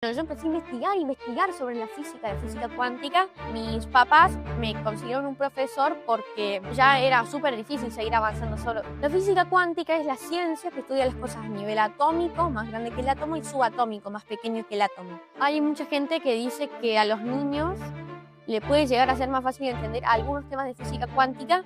Bueno, yo empecé a investigar sobre la física cuántica. Mis papás me consiguieron un profesor porque ya era súper difícil seguir avanzando solo. La física cuántica es la ciencia que estudia las cosas a nivel atómico, más grande que el átomo, y subatómico, más pequeño que el átomo. Hay mucha gente que dice que a los niños le puede llegar a ser más fácil entender algunos temas de física cuántica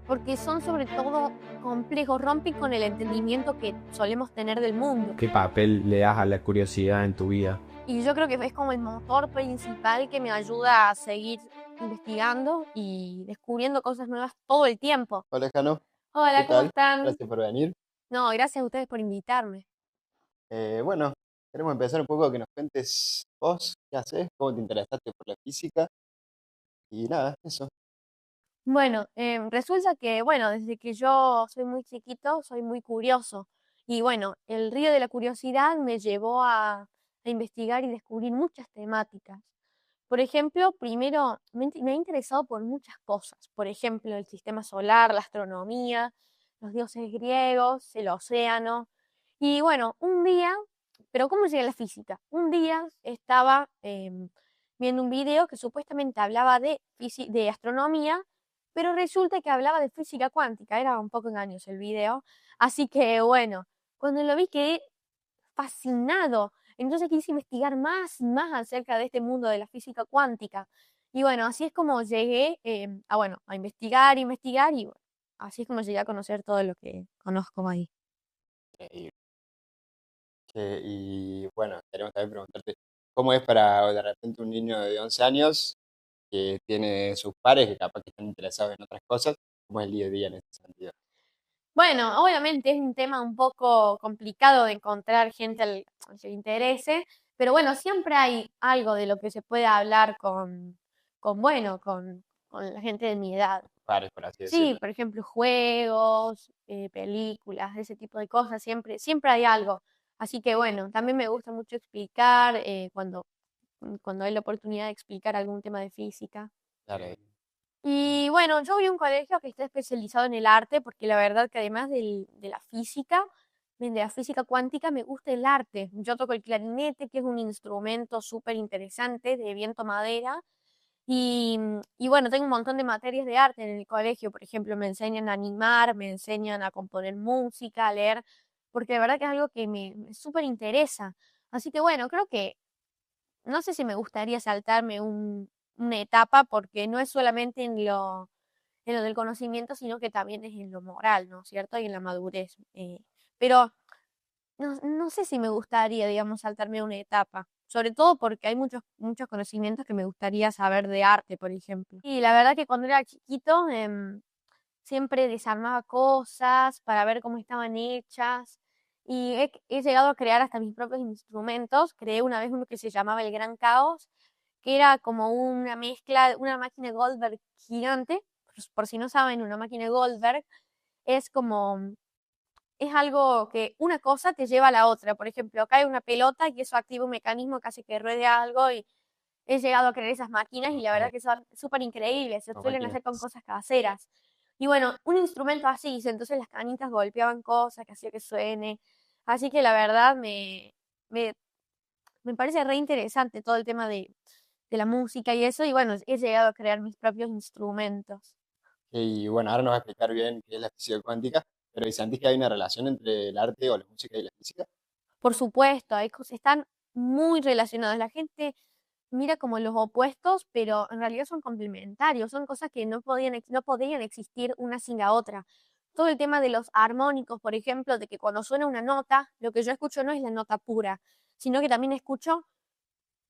porque son sobre todo complejos, rompen con el entendimiento que solemos tener del mundo. ¿Qué papel le das a la curiosidad en tu vida? Y yo creo que es como el motor principal que me ayuda a seguir investigando y descubriendo cosas nuevas todo el tiempo. Hola, Jano, ¿qué Hola, ¿cómo tal? están? Gracias por venir. No, gracias a ustedes por invitarme. Bueno, queremos empezar un poco que nos cuentes vos, qué haces, cómo te interesaste por la física y nada, eso. Bueno, resulta que, bueno, desde que yo soy muy chiquito, soy muy curioso. Y bueno, el río de la curiosidad me llevó a investigar y descubrir muchas temáticas. Por ejemplo, primero me he interesado por muchas cosas. Por ejemplo, el sistema solar, la astronomía, los dioses griegos, el océano. Y bueno, un día, pero ¿cómo llegué a la física? Un día estaba viendo un video que supuestamente hablaba de astronomía, pero resulta que hablaba de física cuántica. Era un poco engañoso el video. Así que bueno, cuando lo vi quedé fascinado. Entonces quise investigar más y más acerca de este mundo de la física cuántica. Y bueno, así es como llegué bueno, a investigar y bueno, así es como llegué a conocer todo lo que conozco ahí. Y, y bueno, queremos también preguntarte, ¿cómo es para de repente un niño de 11 años que tiene sus pares que capaz que están interesados en otras cosas? ¿Cómo es el día a día en ese sentido? Bueno, obviamente es un tema un poco complicado de encontrar gente al que le interese, pero bueno, siempre hay algo de lo que se puede hablar con la gente de mi edad. Pares, por así Sí, decirlo. por ejemplo, juegos, películas, ese tipo de cosas, siempre hay algo. Así que bueno, también me gusta mucho explicar cuando hay la oportunidad de explicar algún tema de física. Claro, Y bueno, yo voy a un colegio que está especializado en el arte, porque la verdad que además de la física cuántica, me gusta el arte. Yo toco el clarinete, que es un instrumento súper interesante de viento madera. Y bueno, tengo un montón de materias de arte en el colegio. Por ejemplo, me enseñan a animar, me enseñan a componer música, a leer, porque de verdad que es algo que me súper interesa. Así que bueno, creo que no sé si me gustaría saltarme una etapa porque no es solamente en lo del conocimiento, sino que también es en lo moral, ¿no es cierto? Y en la madurez. Pero no sé si me gustaría, digamos, saltarme una etapa. Sobre todo porque hay muchos conocimientos que me gustaría saber de arte, por ejemplo. Y la verdad que cuando era chiquito, siempre desarmaba cosas para ver cómo estaban hechas. Y he llegado a crear hasta mis propios instrumentos. Creé una vez uno que se llamaba El Gran Caos, que era como una mezcla, una máquina Goldberg gigante. Por si no saben, una máquina Goldberg es como, es algo que una cosa te lleva a la otra. Por ejemplo, cae una pelota y eso activa un mecanismo que hace que ruede algo y he llegado a crear esas máquinas y la verdad que son súper increíbles, se como suelen máquinas. hacer con cosas caseras. Y bueno, un instrumento así, entonces las canitas golpeaban cosas que hacía que suene. Así que la verdad me, me parece re interesante todo el tema de la música y eso, y bueno, he llegado a crear mis propios instrumentos. Y bueno, ahora nos va a explicar bien qué es la física cuántica, pero ¿y sentís que hay una relación entre el arte o la música y la física? Por supuesto, hay cosas, están muy relacionadas. La gente mira como los opuestos, pero en realidad son complementarios, son cosas que no podrían existir una sin la otra. Todo el tema de los armónicos, por ejemplo, de que cuando suena una nota, lo que yo escucho no es la nota pura, sino que también escucho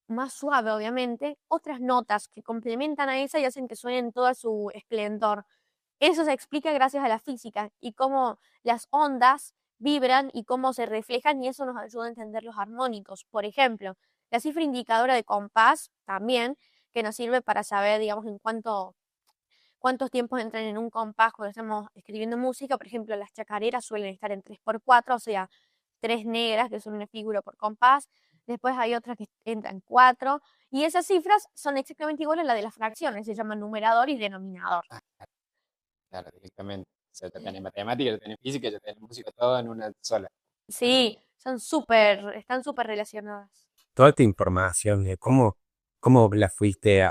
más suave, obviamente, otras notas que complementan a esa y hacen que suene en todo su esplendor. Eso se explica gracias a la física y cómo las ondas vibran y cómo se reflejan y eso nos ayuda a entender los armónicos. Por ejemplo, la cifra indicadora de compás también, que nos sirve para saber, digamos, cuántos tiempos entran en un compás cuando estamos escribiendo música. Por ejemplo, las chacareras suelen estar en 3 por 4, o sea, tres negras, que son una figura por compás. Después hay otras que entran 4. Y esas cifras son exactamente iguales a las de las fracciones, se llaman numerador y denominador. Ah, claro, directamente. O sea, ya tenés matemáticas, ya tenés física, ya tenés música, todo en una sola. Sí, están súper relacionadas. toda esta información, cómo la fuiste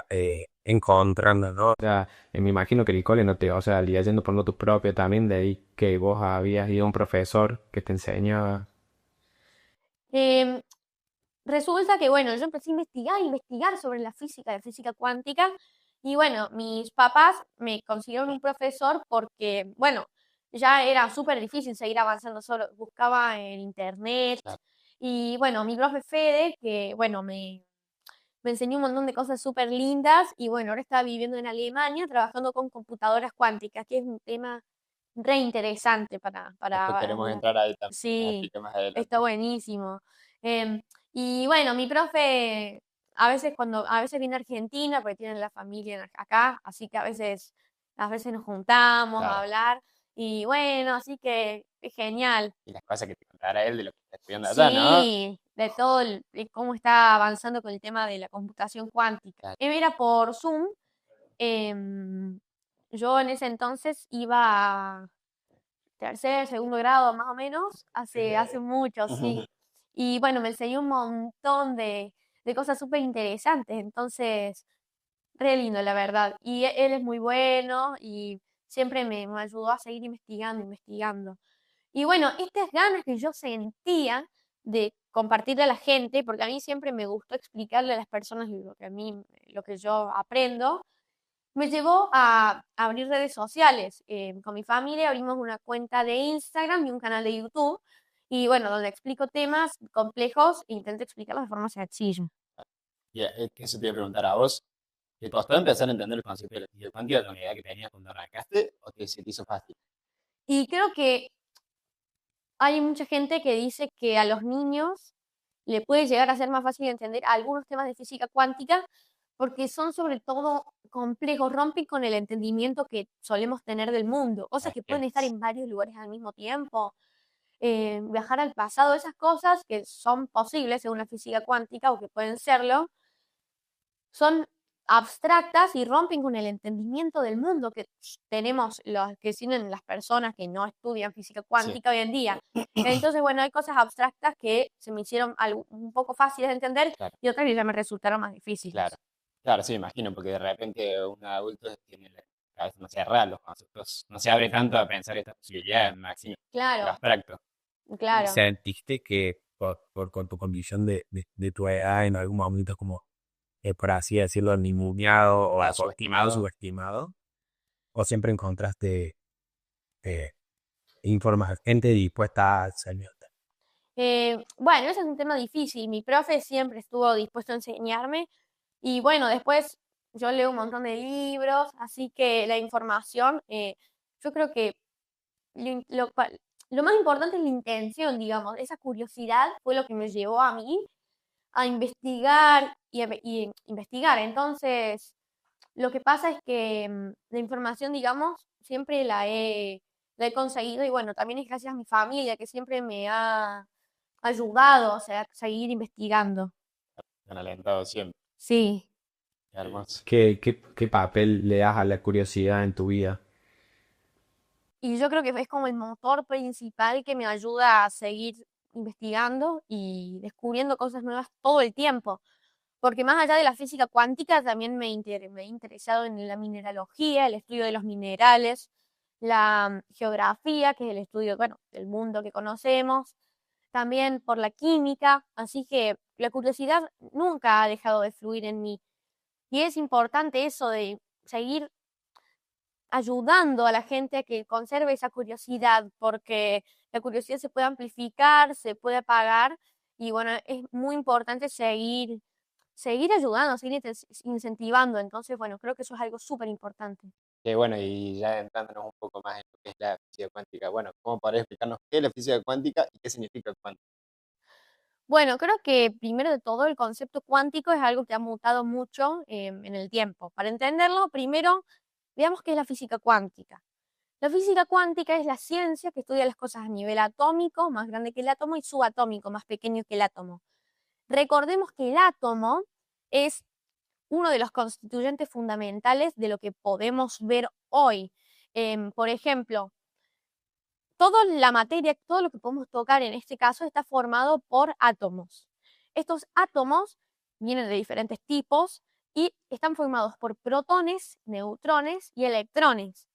encontrando, ¿no? O sea, me imagino que el cole no te, o sea, leyendo por notas propias también, de ahí que vos habías ido a un profesor que te enseñaba. Em, Resulta que, bueno, yo empecé a investigar sobre la física cuántica, y bueno, mis papás me consiguieron un profesor porque, bueno, ya era súper difícil seguir avanzando solo, buscaba en internet, Claro. y bueno, mi profe Fede, que, bueno, me enseñó un montón de cosas súper lindas, y bueno, ahora está viviendo en Alemania trabajando con computadoras cuánticas, que es un tema re interesante Después para queremos hablar. entrar ahí también, que nos Sí, explique más está adelante. buenísimo. Y bueno, mi profe, a veces viene a Argentina, porque tiene la familia acá, así que a veces nos juntamos a Claro. hablar, y bueno, así que es genial. Y las cosas que te contará él de lo que está estudiando allá, ¿no? Sí, de todo de cómo está avanzando con el tema de la computación cuántica. Claro. Era por Zoom. em, yo en ese entonces iba a tercer, segundo grado más o menos, hace mucho, sí. Y bueno, me enseñó un montón de cosas súper interesantes, entonces, re lindo, la verdad. Y él es muy bueno y siempre me ayudó a seguir investigando, investigando. Y bueno, estas ganas que yo sentía de compartirle a la gente, porque a mí siempre me gustó explicarle a las personas lo que yo aprendo, me llevó a abrir redes sociales. Con mi familia abrimos una cuenta de Instagram y un canal de YouTube. Y bueno, donde explico temas complejos e intento explicarlos de forma sencilla. Y eso te iba a preguntar a vos. ¿Te costó empezar a entender el concepto de la física cuántica con la idea que tenías cuando arrancaste o se te hizo fácil? Y creo que hay mucha gente que dice que a los niños le puede llegar a ser más fácil entender algunos temas de física cuántica porque son sobre todo complejos, rompen con el entendimiento que solemos tener del mundo, cosas que pueden estar en varios lugares al mismo tiempo, viajar al pasado, esas cosas que son posibles según la física cuántica o que pueden serlo, son abstractas y rompen con el entendimiento del mundo que tenemos, los que tienen las personas que no estudian física Sí, cuántica hoy en día. Entonces, bueno, hay cosas abstractas que se me hicieron un poco fáciles de entender claro, y otras que ya me resultaron más claro. difíciles. Claro, sí, imagino, porque de repente un adulto tiene la cabeza no se cerrada, los conceptos, no se abre tanto a pensar estas posibilidades, máximo, lo Claro, abstracto. ¿Y claro. sentiste que con tu condición de tu edad en algún momento como, por así decirlo, ninguneado o Ah, subestimado, subestimado. subestimado? ¿O siempre encontraste eh, gente dispuesta a enseñarte? Bueno, ese es un tema difícil. Mi profe siempre estuvo dispuesto a enseñarme y bueno, después yo leo un montón de libros, así que la información, yo creo que lo, in- lo pa- lo más importante es la intención, digamos. Esa curiosidad fue lo que me llevó a mí a investigar y investigar. Entonces, lo que pasa es que la información, digamos, siempre la he conseguido y bueno, también es gracias a mi familia que siempre me ha ayudado, o sea, a seguir investigando. Han alentado siempre. Sí, Qué hermoso. ¿Qué papel le das a la curiosidad en tu vida? y yo creo que es como el motor principal que me ayuda a seguir investigando y descubriendo cosas nuevas todo el tiempo. Porque más allá de la física cuántica, también me he interesado en la mineralogía, el estudio de los minerales, la geografía, que es el estudio, bueno, del mundo que conocemos, también por la química, así que la curiosidad nunca ha dejado de fluir en mí. Y es importante eso de seguir ayudando a la gente a que conserve esa curiosidad, porque la curiosidad se puede amplificar, se puede apagar, y bueno, es muy importante seguir ayudando, seguir incentivando. Entonces, bueno, creo que eso es algo súper importante. Que bueno, y ya entrándonos un poco más en lo que es la física cuántica. Bueno, ¿cómo podrías explicarnos qué es la física cuántica y qué significa cuántica? Bueno, creo que primero de todo el concepto cuántico es algo que ha mutado mucho en el tiempo. Para entenderlo, primero veamos qué es la física cuántica. La física cuántica es la ciencia que estudia las cosas a nivel atómico, más grande que el átomo, y subatómico, más pequeño que el átomo. Recordemos que el átomo es uno de los constituyentes fundamentales de lo que podemos ver hoy. Por ejemplo, toda la materia, todo lo que podemos tocar en este caso está formado por átomos. Estos átomos vienen de diferentes tipos y están formados por protones, neutrones y electrones.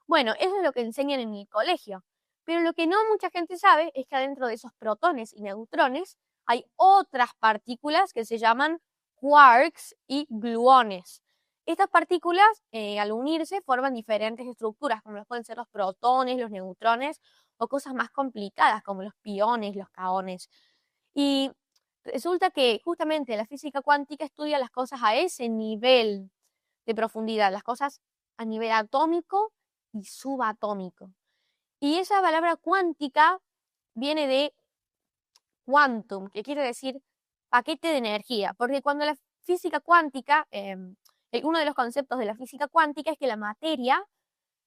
Bueno, eso es lo que enseñan en el colegio. Pero lo que no mucha gente sabe es que adentro de esos protones y neutrones hay otras partículas que se llaman quarks y gluones. Estas partículas, al unirse, forman diferentes estructuras, como los pueden ser los protones, los neutrones, o cosas más complicadas, como los piones, los kaones. Y resulta que justamente la física cuántica estudia las cosas a ese nivel de profundidad, las cosas a nivel atómico y subatómico. Y esa palabra cuántica viene de quantum, que quiere decir paquete de energía, porque cuando la física cuántica, uno de los conceptos de la física cuántica es que la materia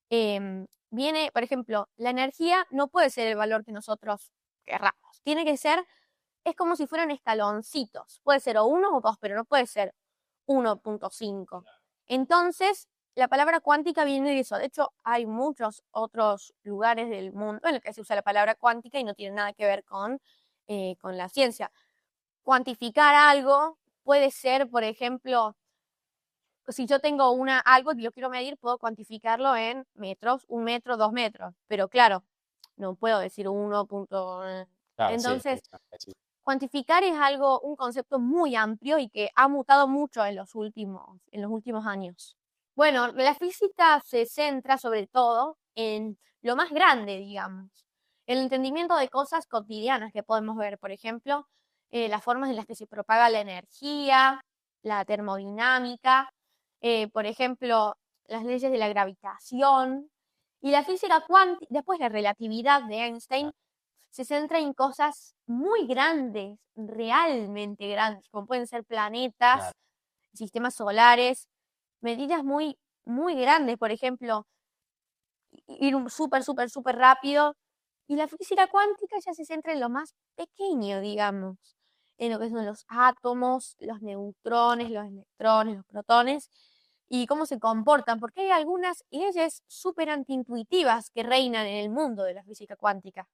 viene, por ejemplo, la energía no puede ser el valor que nosotros querramos, tiene que ser, es como si fueran escaloncitos, puede ser o 1 o 2, pero no puede ser 1.5. Entonces, la palabra cuántica viene de eso. De hecho, hay muchos otros lugares del mundo en los que se usa la palabra cuántica y no tiene nada que ver con la ciencia. Cuantificar algo puede ser, por ejemplo, si yo tengo algo y lo quiero medir, puedo cuantificarlo en metros, 1 metro, 2 metros. Pero claro, no puedo decir 1. Claro, Entonces, sí. cuantificar es un concepto muy amplio y que ha mutado mucho en los últimos años. Bueno, la física se centra sobre todo en lo más grande, digamos, el entendimiento de cosas cotidianas que podemos ver, por ejemplo, las formas en las que se propaga la energía, la termodinámica, por ejemplo, las leyes de la gravitación y la física cuántica, después la relatividad de Einstein se centra en cosas muy grandes, realmente grandes, como pueden ser planetas, Claro. sistemas solares, medidas muy, muy grandes, por ejemplo, ir súper rápido. Y la física cuántica ya se centra en lo más pequeño, digamos, en lo que son los átomos, los neutrones, los electrones, los protones, y cómo se comportan, porque hay algunas leyes súper antiintuitivas que reinan en el mundo de la física cuántica.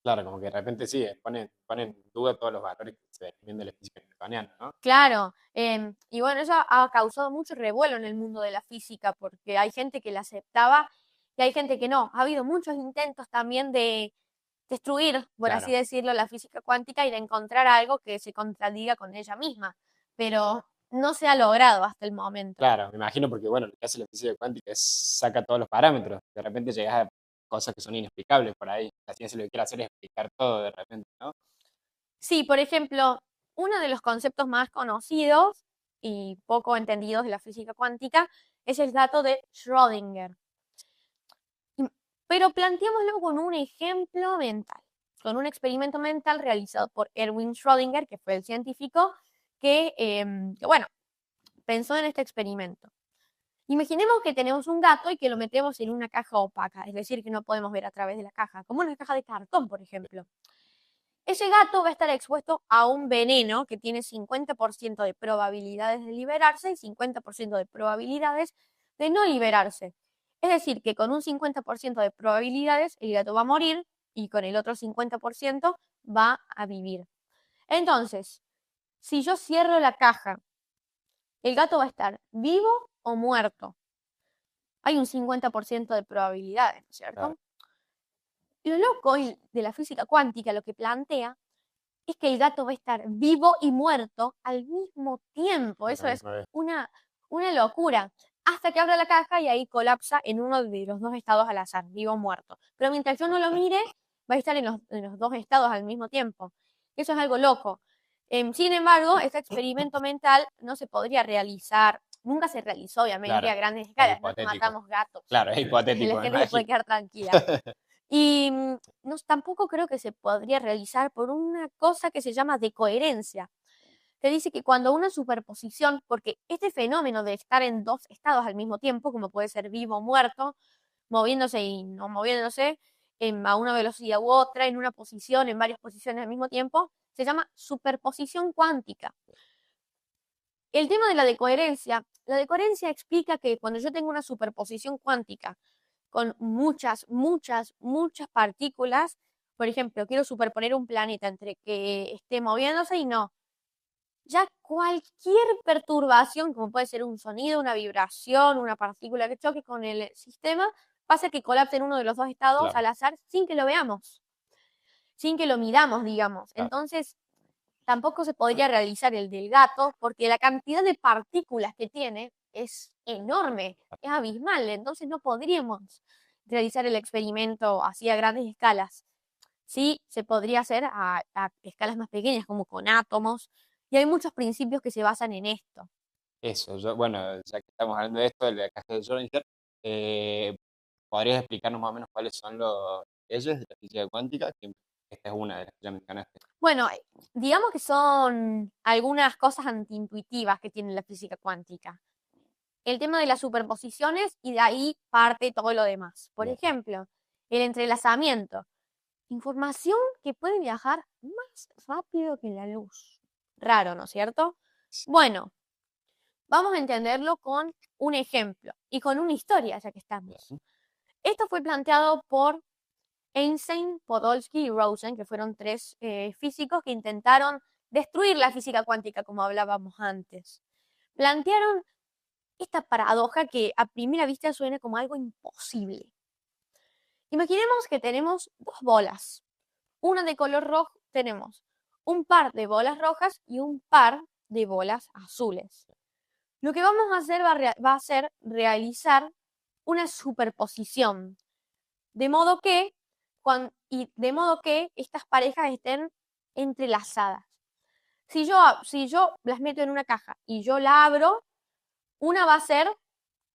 Claro, como que de repente sí, ponen en duda todos los valores que se ven de la física newtoniana, ¿no? Claro, y bueno, eso ha causado mucho revuelo en el mundo de la física, porque hay gente que la aceptaba y hay gente que no. Ha habido muchos intentos también de destruir, por así Claro. decirlo, la física cuántica y de encontrar algo que se contradiga con ella misma, pero no se ha logrado hasta el momento. Claro, me imagino porque, bueno, lo que hace la física cuántica es saca todos los parámetros. De repente llegas a cosas que son inexplicables por ahí. La ciencia lo que quiere hacer es explicar todo de repente, ¿no? Sí, por ejemplo, uno de los conceptos más conocidos y poco entendidos de la física cuántica es el gato de Schrödinger. Pero planteémoslo con un ejemplo mental, con un experimento mental realizado por Erwin Schrödinger, que fue el científico que, bueno, pensó en este experimento. Imaginemos que tenemos un gato y que lo metemos en una caja opaca, es decir, que no podemos ver a través de la caja, como una caja de cartón, por ejemplo. Ese gato va a estar expuesto a un veneno que tiene 50% de probabilidades de liberarse y 50% de probabilidades de no liberarse. Es decir, que con un 50% de probabilidades el gato va a morir y con el otro 50% va a vivir. Entonces, si yo cierro la caja, el gato va a estar vivo o muerto. Hay un 50% de probabilidades, ¿no es cierto? Claro. Lo loco de la física cuántica, lo que plantea, es que el gato va a estar vivo y muerto al mismo tiempo. Eso es una locura. Hasta que abra la caja y ahí colapsa en uno de los dos estados al azar, vivo o muerto. Pero mientras yo no lo mire, va a estar en los dos estados al mismo tiempo. Eso es algo loco. Sin embargo, este experimento mental no se podría realizar, nunca se realizó, obviamente, Claro, a grandes es escalas. No es que hipotético. matamos gatos. Claro, es hipotético, La me gente se puede imagino. quedar tranquila. Y no, tampoco creo que se podría realizar por una cosa que se llama decoherencia. Te dice que cuando una superposición, porque este fenómeno de estar en dos estados al mismo tiempo, como puede ser vivo o muerto, moviéndose y no moviéndose, a una velocidad u otra, en una posición, en varias posiciones al mismo tiempo, se llama superposición cuántica. El tema de la decoherencia explica que cuando yo tengo una superposición cuántica con muchas partículas, por ejemplo, quiero superponer un planeta entre que esté moviéndose y no. ya cualquier perturbación, como puede ser un sonido, una vibración, una partícula que choque con el sistema, va a hacer que colapse en uno de los dos estados Claro. al azar sin que lo veamos, sin que lo midamos, digamos. Claro. Entonces, tampoco se podría realizar el del gato porque la cantidad de partículas que tiene es enorme, es abismal. Entonces, no podríamos realizar el experimento así a grandes escalas. Sí, se podría hacer a escalas más pequeñas, como con átomos, y hay muchos principios que se basan en esto. Eso, bueno, ya que estamos hablando de esto, de la caja de Schrödinger, ¿podrías explicarnos más o menos cuáles son las leyes de la física cuántica? Que esta es una de las que ya mencionaste. Bueno, digamos que son algunas cosas antiintuitivas que tiene la física cuántica. El tema de las superposiciones y de ahí parte todo lo demás. Por Bien. ejemplo, el entrelazamiento. Información que puede viajar más rápido que la luz. Raro, ¿no es cierto? Bueno, vamos a entenderlo con un ejemplo y con una historia, ya que estamos. Bien. Esto fue planteado por Einstein, Podolsky y Rosen, que fueron tres físicos que intentaron destruir la física cuántica, como hablábamos antes. Plantearon esta paradoja que a primera vista suena como algo imposible. Imaginemos que tenemos dos bolas. Una de color rojo, tenemos un par de bolas rojas y un par de bolas azules. Lo que vamos a hacer va a ser realizar una superposición, de modo que estas parejas estén entrelazadas. Si yo las meto en una caja y yo la abro, una va a ser,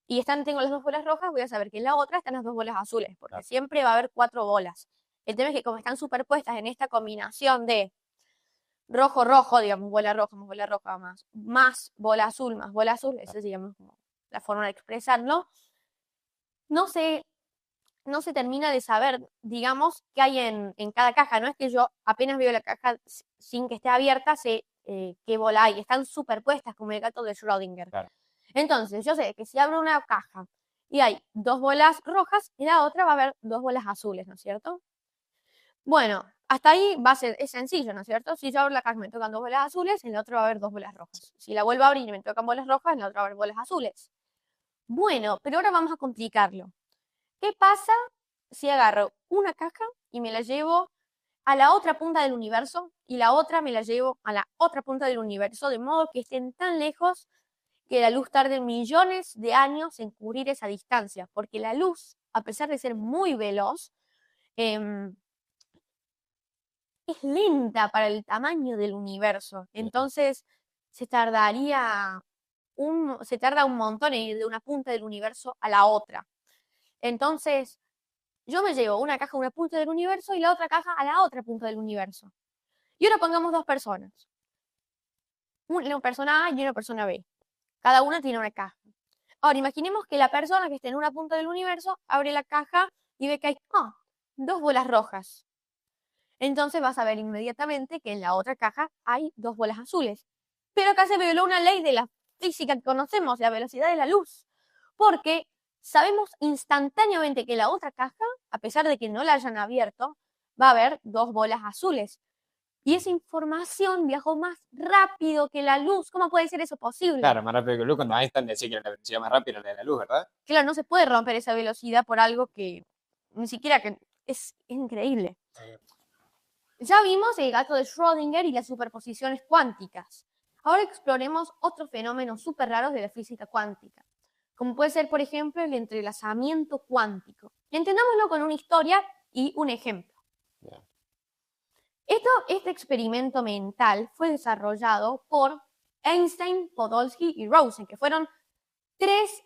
y tengo las dos bolas rojas, voy a saber que en la otra están las dos bolas azules, porque Claro. siempre va a haber 4 bolas. El tema es que como están superpuestas en esta combinación de rojo, rojo, digamos, bola roja más bola azul, esa es, digamos, como la forma de expresarlo, no se termina de saber, digamos, qué hay en cada caja. No es que yo apenas veo la caja sin que esté abierta, sé qué bola hay. Están superpuestas como el gato de Schrödinger. Claro. Entonces, yo sé que si abro una caja y hay dos bolas rojas, en la otra va a haber dos bolas azules, ¿no es cierto? Bueno, hasta ahí es sencillo, ¿no es cierto? Si yo abro la caja y me tocan dos bolas azules, en la otra va a haber dos bolas rojas. Si la vuelvo a abrir y me tocan bolas rojas, en la otra va a haber bolas azules. Bueno, pero ahora vamos a complicarlo. ¿Qué pasa si agarro una caja y me la llevo a la otra punta del universo y la otra me la llevo a la otra punta del universo, de modo que estén tan lejos que la luz tarde millones de años en cubrir esa distancia? Porque la luz, a pesar de ser muy veloz, es lenta para el tamaño del universo. Entonces, se tarda un montón en ir de una punta del universo a la otra. Entonces, yo me llevo una caja a una punta del universo y la otra caja a la otra punta del universo. Y ahora pongamos dos personas. Una persona A y una persona B. Cada una tiene una caja. Ahora, imaginemos que la persona que esté en una punta del universo abre la caja y ve que hay dos bolas rojas. Entonces vas a ver inmediatamente que en la otra caja hay dos bolas azules. Pero acá se violó una ley de la física que conocemos, la velocidad de la luz. Porque sabemos instantáneamente que la otra caja, a pesar de que no la hayan abierto, va a haber dos bolas azules. Y esa información viajó más rápido que la luz. ¿Cómo puede ser eso posible? Claro, más rápido que la luz, cuando Einstein decía que la velocidad más rápida era la de la luz, ¿verdad? Claro, no se puede romper esa velocidad por algo que ni siquiera que es increíble. Ya vimos el gato de Schrödinger y las superposiciones cuánticas. Ahora exploremos otros fenómenos súper raros de la física cuántica, como puede ser, por ejemplo, el entrelazamiento cuántico. Entendámoslo con una historia y un ejemplo. Bien. Este experimento mental fue desarrollado por Einstein, Podolsky y Rosen, que fueron tres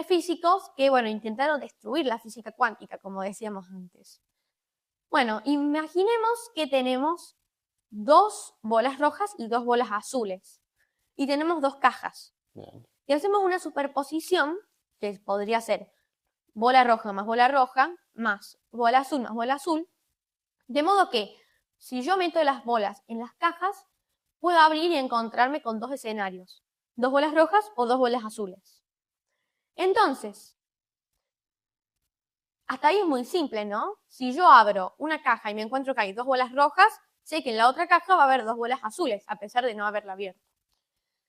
físicos que, intentaron destruir la física cuántica, como decíamos antes. Bueno, imaginemos que tenemos dos bolas rojas y dos bolas azules. Y tenemos dos cajas. Bien. Y hacemos una superposición, que podría ser bola roja más bola roja, más bola azul. De modo que, si yo meto las bolas en las cajas, puedo abrir y encontrarme con dos escenarios. Dos bolas rojas o dos bolas azules. Entonces, hasta ahí es muy simple, ¿no? Si yo abro una caja y me encuentro que hay dos bolas rojas, sé que en la otra caja va a haber 2 bolas azules, a pesar de no haberla abierto.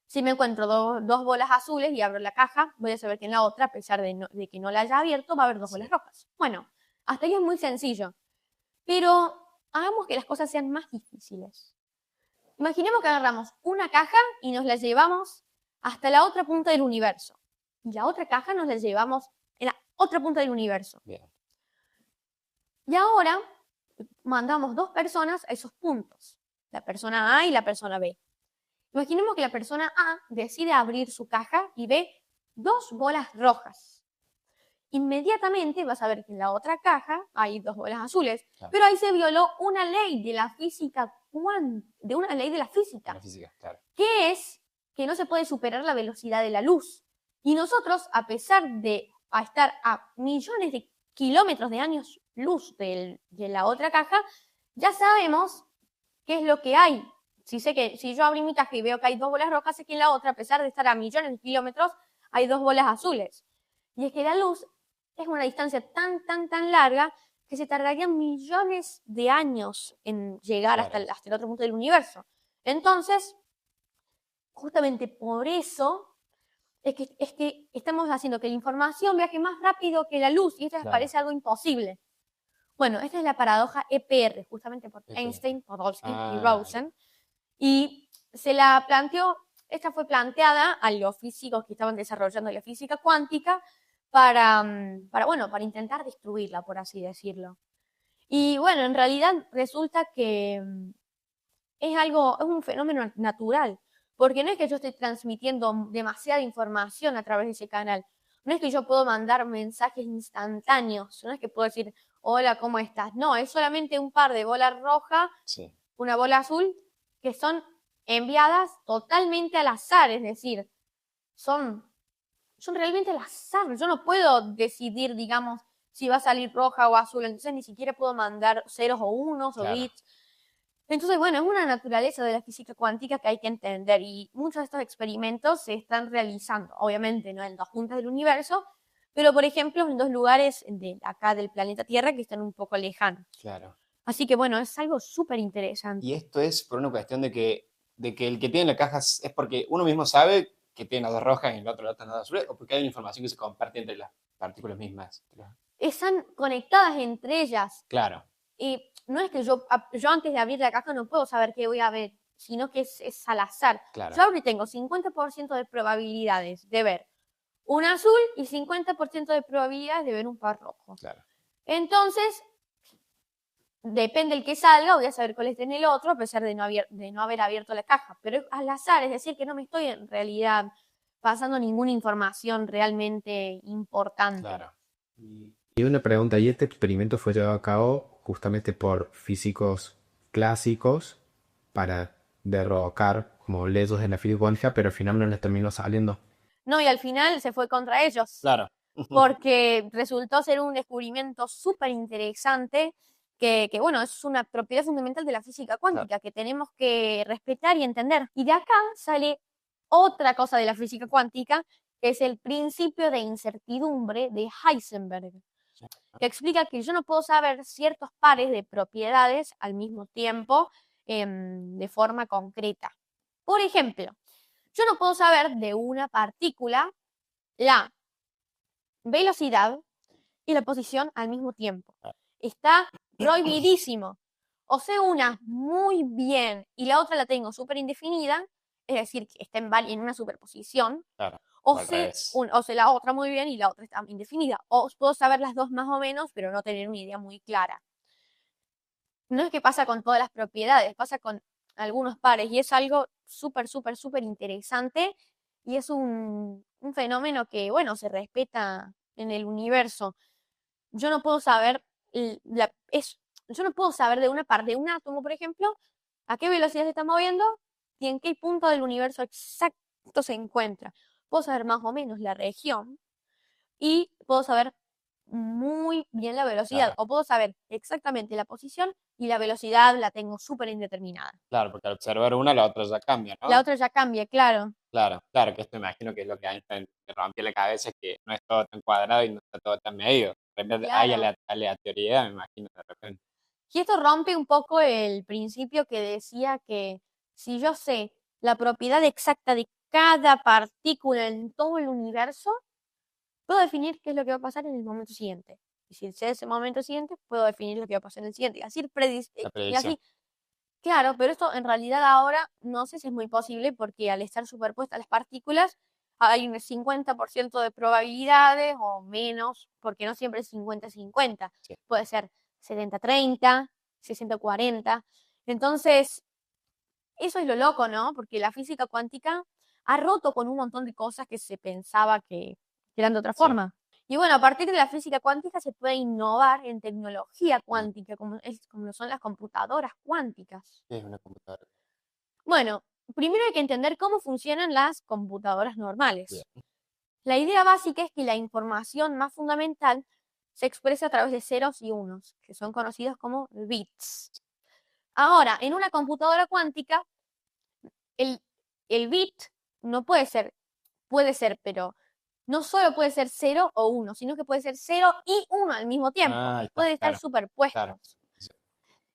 Si me encuentro 2 bolas azules y abro la caja, voy a saber que en la otra, a pesar de que no la haya abierto, va a haber 2 bolas rojas. Bueno, hasta ahí es muy sencillo. Pero hagamos que las cosas sean más difíciles. Imaginemos que agarramos una caja y nos la llevamos hasta la otra punta del universo. Y la otra caja nos la llevamos en la otra punta del universo. Bien. Y ahora mandamos 2 personas a esos puntos, la persona A y la persona B. Imaginemos que la persona A decide abrir su caja y ve 2 bolas rojas. Inmediatamente vas a ver que en la otra caja hay 2 bolas azules, Claro. pero ahí se violó una ley de la física La física, claro. que es que no se puede superar la velocidad de la luz. Y nosotros, a pesar de estar a millones de kilómetros de años luz de la otra caja, ya sabemos qué es lo que hay. Si yo abrí mi caja y veo que hay 2 bolas rojas, sé que en la otra, a pesar de estar a millones de kilómetros, hay 2 bolas azules. Y es que la luz es una distancia tan larga que se tardarían millones de años en llegar hasta Claro. el otro punto del universo. Entonces, justamente por eso es que estamos haciendo que la información viaje más rápido que la luz, y esto les Claro. parece algo imposible. Bueno, esta es la paradoja EPR, justamente por EPR. Einstein, Podolsky y Ah, Rosen. Y esta fue planteada a los físicos que estaban desarrollando la física cuántica para intentar destruirla, por así decirlo. Y bueno, en realidad resulta que es un fenómeno natural, porque no es que yo esté transmitiendo demasiada información a través de ese canal, no es que yo puedo mandar mensajes instantáneos, no es que puedo decir, hola, ¿cómo estás? No, es solamente un par de bolas rojas, Sí. una bola azul, que son enviadas totalmente al azar, es decir, son realmente al azar. Yo no puedo decidir, digamos, si va a salir roja o azul, entonces ni siquiera puedo mandar ceros o unos o Claro. bits. Entonces, bueno, es una naturaleza de la física cuántica que hay que entender, y muchos de estos experimentos se están realizando, obviamente no en 2 puntas del universo, pero por ejemplo en 2 lugares de acá del planeta Tierra que están un poco lejanos. Claro. Así que bueno, es algo súper interesante. Y esto es por una cuestión de que el que tiene la caja es porque uno mismo sabe que tiene las 2 rojas y el otro las 2 azules, o porque hay información que se comparte entre las partículas mismas. Están conectadas entre ellas. Claro. Y no es que yo antes de abrir la caja no puedo saber qué voy a ver, sino que es al azar. Claro. Yo abro y tengo 50% de probabilidades de ver un azul y 50% de probabilidades de ver un par rojo. Claro. Entonces, depende del que salga, voy a saber cuál está en el otro, a pesar de no haber abierto la caja. Pero es al azar, es decir, que no me estoy en realidad pasando ninguna información realmente importante. Claro. Y una pregunta, ¿y este experimento fue llevado a cabo justamente por físicos clásicos para derrocar como leyes de la física cuántica, pero al final no les terminó saliendo? No, y al final se fue contra ellos. Claro. Porque resultó ser un descubrimiento súper interesante que, bueno, es una propiedad fundamental de la física cuántica que tenemos que respetar y entender. Y de acá sale otra cosa de la física cuántica, que es el principio de incertidumbre de Heisenberg, que explica que yo no puedo saber ciertos pares de propiedades al mismo tiempo de forma concreta. Por ejemplo, yo no puedo saber de una partícula la velocidad y la posición al mismo tiempo. Está prohibidísimo. O sé una muy bien y la otra la tengo súper indefinida, es decir, que está en una superposición. Claro. O al sé, revés. o sé la otra muy bien y la otra está indefinida. O puedo saber las dos más o menos, pero no tener una idea muy clara. No es que pasa con todas las propiedades, pasa con algunos pares, y es algo súper, súper, súper interesante, y es un fenómeno que, bueno, se respeta en el universo. Yo no puedo saber yo no puedo saber de una parte de un átomo, por ejemplo, a qué velocidad se está moviendo y en qué punto del universo exacto se encuentra. Puedo saber más o menos la región y puedo saber muy bien la velocidad, Claro. o puedo saber exactamente la posición y la velocidad la tengo súper indeterminada. Claro, porque al observar una, la otra ya cambia, ¿no? La otra ya cambia, claro. Claro, que esto imagino que es lo que a Einstein le rompió la cabeza, es que no es todo tan cuadrado y no está todo tan medido. De repente hay Claro. aleatoriedad, me imagino, de repente. Y esto rompe un poco el principio que decía que si yo sé la propiedad exacta de cada partícula en todo el universo, puedo definir qué es lo que va a pasar en el momento siguiente. Y si sé ese momento siguiente, puedo definir lo que va a pasar en el siguiente. La Y predicción. así, claro, pero esto en realidad ahora no sé si es muy posible porque al estar superpuestas las partículas hay un 50% de probabilidades o menos, porque no siempre es 50-50. Sí. Puede ser 70-30, 60-40. Entonces, eso es lo loco, ¿no? Porque la física cuántica ha roto con un montón de cosas que se pensaba que eran de otra Sí. forma. Y bueno, a partir de la física cuántica se puede innovar en tecnología cuántica, como lo son las computadoras cuánticas. ¿Qué es una computadora? Bueno, primero hay que entender cómo funcionan las computadoras normales. Bien. La idea básica es que la información más fundamental se expresa a través de ceros y unos, que son conocidos como bits. Ahora, en una computadora cuántica, el bit no puede ser, pero no solo puede ser 0 o 1, sino que puede ser 0 y 1 al mismo tiempo. Ah, ahí está, Puede estar claro, superpuestos. claro. Sí.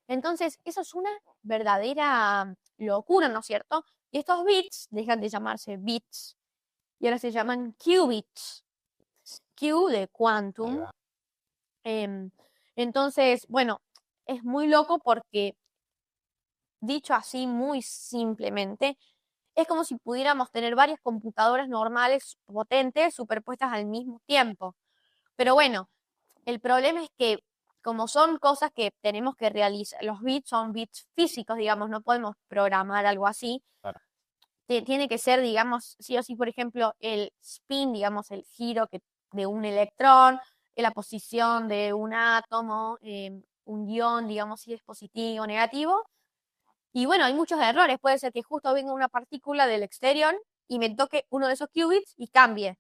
Entonces, eso es una verdadera locura, ¿no es cierto? Y estos bits dejan de llamarse bits y ahora se llaman qubits. Q de Ahí quantum. va. Entonces, bueno, es muy loco porque, dicho así muy simplemente, es como si pudiéramos tener varias computadoras normales potentes superpuestas al mismo tiempo. Pero bueno, el problema es que como son cosas que tenemos que realizar, los bits son bits físicos, digamos, no podemos programar algo así. Claro. Tiene que ser, digamos, sí o sí, por ejemplo, el spin, digamos, el giro de un electrón, la posición de un átomo, un ion, digamos, si es positivo o negativo. Y bueno, hay muchos errores. Puede ser que justo venga una partícula del exterior y me toque uno de esos qubits y cambie.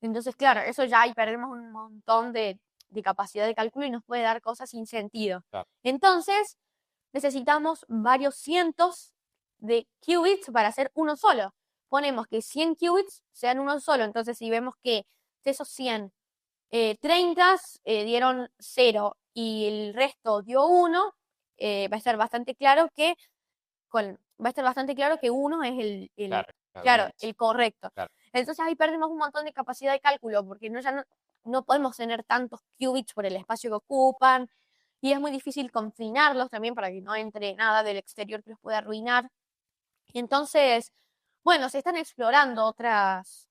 Entonces, claro, eso ya ahí perdemos un montón de capacidad de cálculo y nos puede dar cosas sin sentido. Claro. Entonces, necesitamos varios cientos de qubits para hacer uno solo. Ponemos que 100 qubits sean uno solo. Entonces, si vemos que de esos 100, 30 dieron 0 y el resto dio 1, va a estar bastante claro que uno es Claro, claro, el correcto. claro. Entonces ahí perdemos un montón de capacidad de cálculo porque no podemos tener tantos qubits por el espacio que ocupan y es muy difícil confinarlos también para que no entre nada del exterior que los pueda arruinar. Y entonces, bueno, se están explorando otras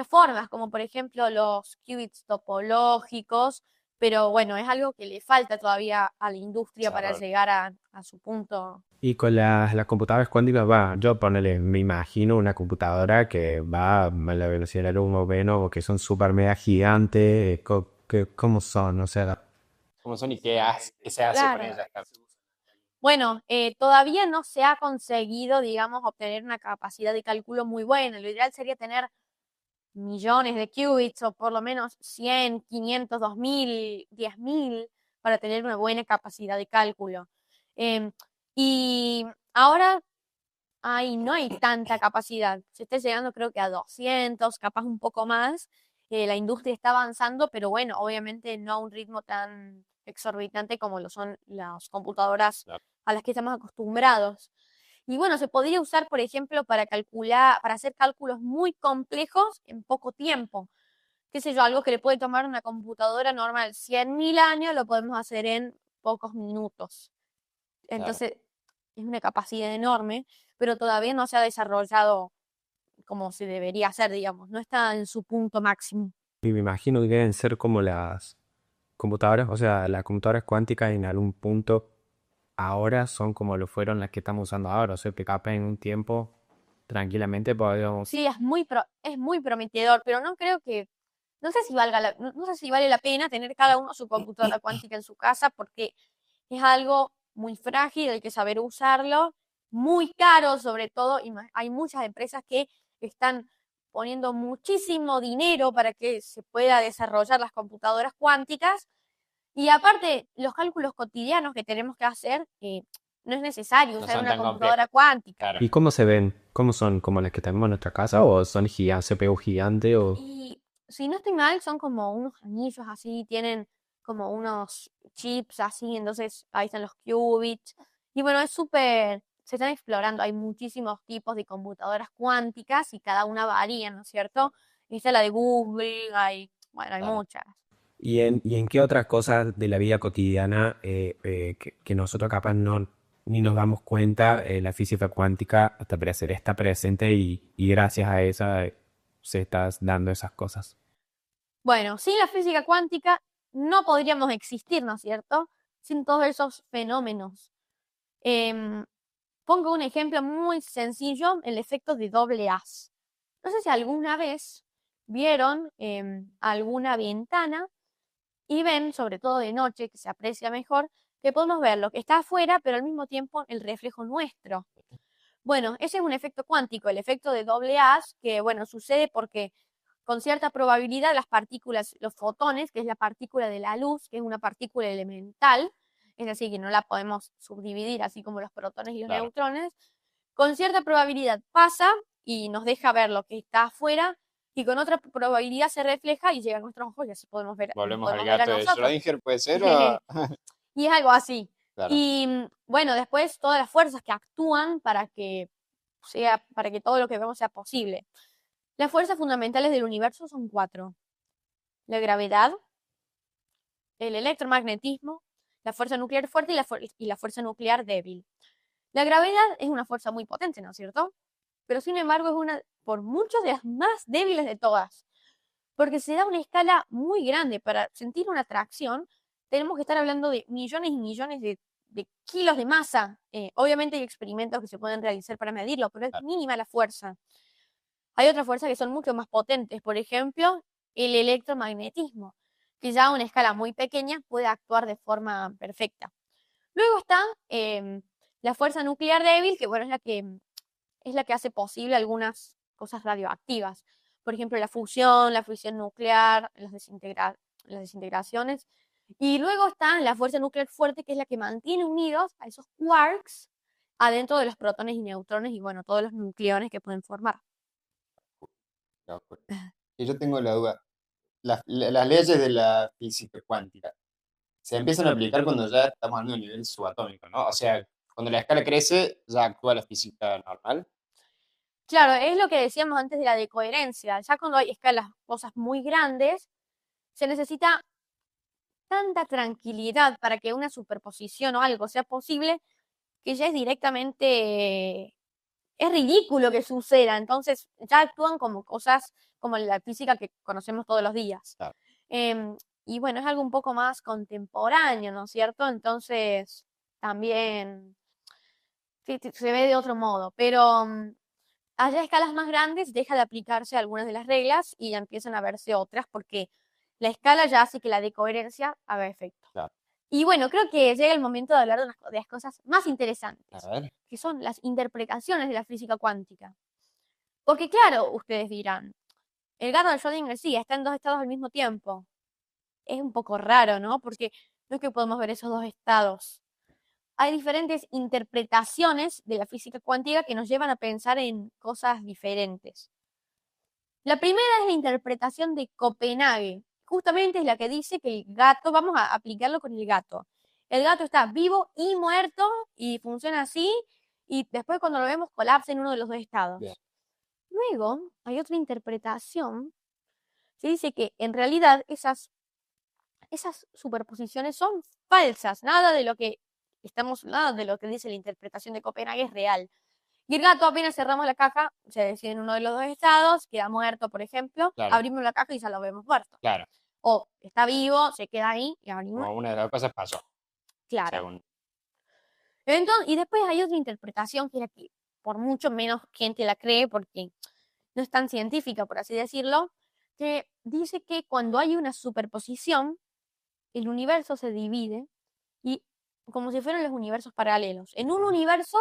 formas, como por ejemplo los qubits topológicos, pero bueno, es algo que le falta todavía a la industria para Desarrollo. llegar a su punto. Y con las computadoras cuánticas va, yo me imagino una computadora que va a la velocidad de la luz más o menos, o que son súper mega gigantes, ¿cómo son? O sea, ¿Cómo son y qué se hace con Claro. ellas? Claro. Bueno, todavía no se ha conseguido, digamos, obtener una capacidad de cálculo muy buena. Lo ideal sería tener millones de qubits o por lo menos 100, 500, 2000, 10.000 para tener una buena capacidad de cálculo. Em, y ahora no hay tanta capacidad. Se está llegando creo que a 200, capaz un poco más. La industria está avanzando, pero bueno, obviamente no a un ritmo tan exorbitante como lo son las computadoras Claro. a las que estamos acostumbrados. Y bueno, se podría usar, por ejemplo, para hacer cálculos muy complejos en poco tiempo. Qué sé yo, algo que le puede tomar una computadora normal 100.000 años, lo podemos hacer en pocos minutos. Entonces, es una capacidad enorme, pero todavía no se ha desarrollado como se debería hacer, digamos. No está en su punto máximo. y me imagino que deben ser como las computadoras, o sea, las computadoras cuánticas en algún punto ahora son como lo fueron las que estamos usando ahora, o sea, que capaz en un tiempo tranquilamente podríamos... Sí, es muy prometedor, pero no sé si no sé si vale la pena tener cada uno su computadora cuántica en su casa porque es algo muy frágil, hay que saber usarlo, muy caro sobre todo, y hay muchas empresas que están poniendo muchísimo dinero para que se pueda desarrollar las computadoras cuánticas. Y aparte, los cálculos cotidianos que tenemos que hacer, no es necesario No usar son una tan computadora complejos. cuántica. Claro. ¿Y cómo se ven? ¿Cómo son? ¿Como las que tenemos en nuestra casa? ¿O son gigantes, CPU gigante? ¿O Y si no estoy mal, son como unos anillos así, tienen como unos chips así, entonces ahí están los qubits. Y bueno, es súper, se están explorando, hay muchísimos tipos de computadoras cuánticas y cada una varía, ¿no es cierto? Está la de Google, bueno, hay Claro. muchas. Y en qué otras cosas de la vida cotidiana que nosotros capaz no ni nos damos cuenta, la física cuántica está presente y gracias a esa se están dando esas cosas? Bueno, sin la física cuántica no podríamos existir, ¿no es cierto? Sin todos esos fenómenos. Em, Pongo un ejemplo muy sencillo, el efecto de doble haz. No sé si alguna vez vieron alguna ventana y ven, sobre todo de noche, que se aprecia mejor, que podemos ver lo que está afuera, pero al mismo tiempo el reflejo nuestro. Bueno, ese es un efecto cuántico, el efecto de doble haz, que bueno, sucede porque con cierta probabilidad las partículas, los fotones, que es la partícula de la luz, que es una partícula elemental, es decir, que no la podemos subdividir así como los protones y los Claro. neutrones, con cierta probabilidad pasa y nos deja ver lo que está afuera y con otra probabilidad se refleja y llega a nuestros ojos y así podemos ver, nos Volvemos al podemos ver a gato de nosotros. Schrödinger, ¿puede ser? ¿O? Y es algo así. Claro. Y bueno, después todas las fuerzas que actúan para que todo lo que vemos sea posible. Las fuerzas fundamentales del universo son 4. La gravedad, el electromagnetismo, la fuerza nuclear fuerte y la fuerza nuclear débil. La gravedad es una fuerza muy potente, ¿no es cierto? Pero sin embargo es una, por mucho, de las más débiles de todas, porque se da una escala muy grande. Para sentir una atracción tenemos que estar hablando de millones y millones de kilos de masa. Obviamente hay experimentos que se pueden realizar para medirlo, pero es mínima la fuerza. Hay otras fuerzas que son mucho más potentes, por ejemplo, el electromagnetismo, que ya a una escala muy pequeña puede actuar de forma perfecta. Luego está la fuerza nuclear débil, que bueno, es la que hace posible algunas cosas radioactivas. Por ejemplo, la fusión nuclear, las desintegraciones. Y luego está la fuerza nuclear fuerte, que es la que mantiene unidos a esos quarks adentro de los protones y neutrones y bueno, todos los nucleones que pueden formar. No, y yo tengo la duda. Las leyes de la física cuántica se empiezan a aplicar cuando ya estamos hablando de un nivel subatómico, ¿no? O sea, cuando la escala crece, ya actúa la física normal. Claro, es lo que decíamos antes de la decoherencia. Ya cuando hay escalas, cosas muy grandes, se necesita tanta tranquilidad para que una superposición o algo sea posible que ya es directamente, es ridículo que suceda. Entonces ya actúan como cosas como la física que conocemos todos los días. Claro. Em, y bueno, es algo un poco más contemporáneo, ¿no es cierto? Entonces también se ve de otro modo, pero allá a escalas más grandes deja de aplicarse algunas de las reglas y ya empiezan a verse otras porque la escala ya hace que la decoherencia haga efecto. Claro. Y bueno, creo que llega el momento de hablar de las cosas más A interesantes, ver. que son las interpretaciones de la física cuántica. Porque claro, ustedes dirán, el gato de Schrödinger sí, está en dos estados al mismo tiempo. Es un poco raro, ¿no? Porque no es que podemos ver esos dos estados. Hay diferentes interpretaciones de la física cuántica que nos llevan a pensar en cosas diferentes. La primera es la interpretación de Copenhague. Justamente es la que dice que el gato, vamos a aplicarlo con el gato. El gato está vivo y muerto y funciona así y después cuando lo vemos colapsa en uno de los dos estados. Bien. Luego hay otra interpretación que dice que en realidad esas superposiciones son falsas. Nada de lo que dice la interpretación de Copenhague es real. Y el gato, apenas cerramos la caja, se decide en uno de los dos estados, queda muerto, por ejemplo, Claro. abrimos la caja y ya lo vemos muerto. Claro. O está vivo, se queda ahí y abrimos. Como una de las cosas pasó. Claro. Según. Entonces, y después hay otra interpretación que es la que por mucho menos gente la cree porque no es tan científica, por así decirlo, que dice que cuando hay una superposición, el universo se divide y como si fueran los universos paralelos. En un universo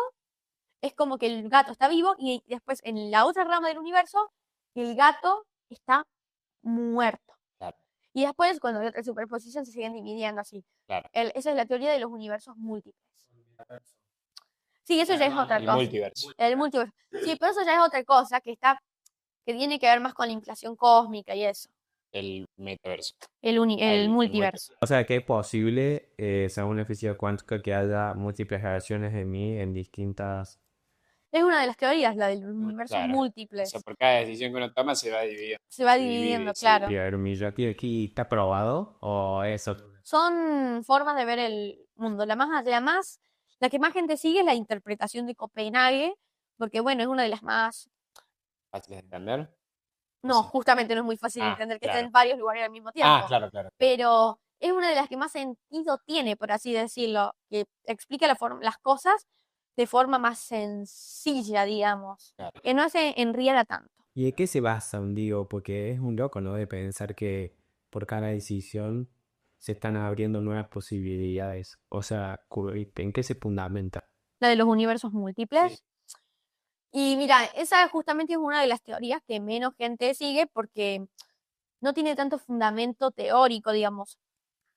es como que el gato está vivo y después en la otra rama del universo el gato está muerto. Claro. Y después cuando hay otra superposición se siguen dividiendo así. Claro. Esa es la teoría de los universos múltiples. Sí, eso ya es otra El cosa. multiverso. El multiverso. Sí, pero eso ya es otra cosa que tiene que ver más con la inflación cósmica y eso. el metaverso. el multiverso. O sea, que es posible, según la física cuántica, que haya múltiples versiones de mí en distintas... Es una de las teorías, la de los universos Claro. O múltiples. sea, por cada decisión que uno toma se va dividiendo. Se va se divide, dividiendo, se claro. A ver, Miyagi aquí está probado o eso. Son formas de ver el mundo. La que más gente sigue es la interpretación de Copenhague, porque bueno, es una de las más... ¿Fáciles de entender? No, Sí. justamente no es muy fácil Ah, entender que claro. estén en varios lugares al mismo tiempo. Ah, claro, claro. Pero es una de las que más sentido tiene, por así decirlo, que explica las cosas de forma más sencilla, digamos, Claro. que no se enrieda tanto. ¿Y de qué se basa un digo? Porque es un loco, ¿no? De pensar que por cada decisión se están abriendo nuevas posibilidades. O sea, ¿en qué se fundamenta? La de los universos múltiples. Sí. Y mira, esa justamente es una de las teorías que menos gente sigue porque no tiene tanto fundamento teórico, digamos.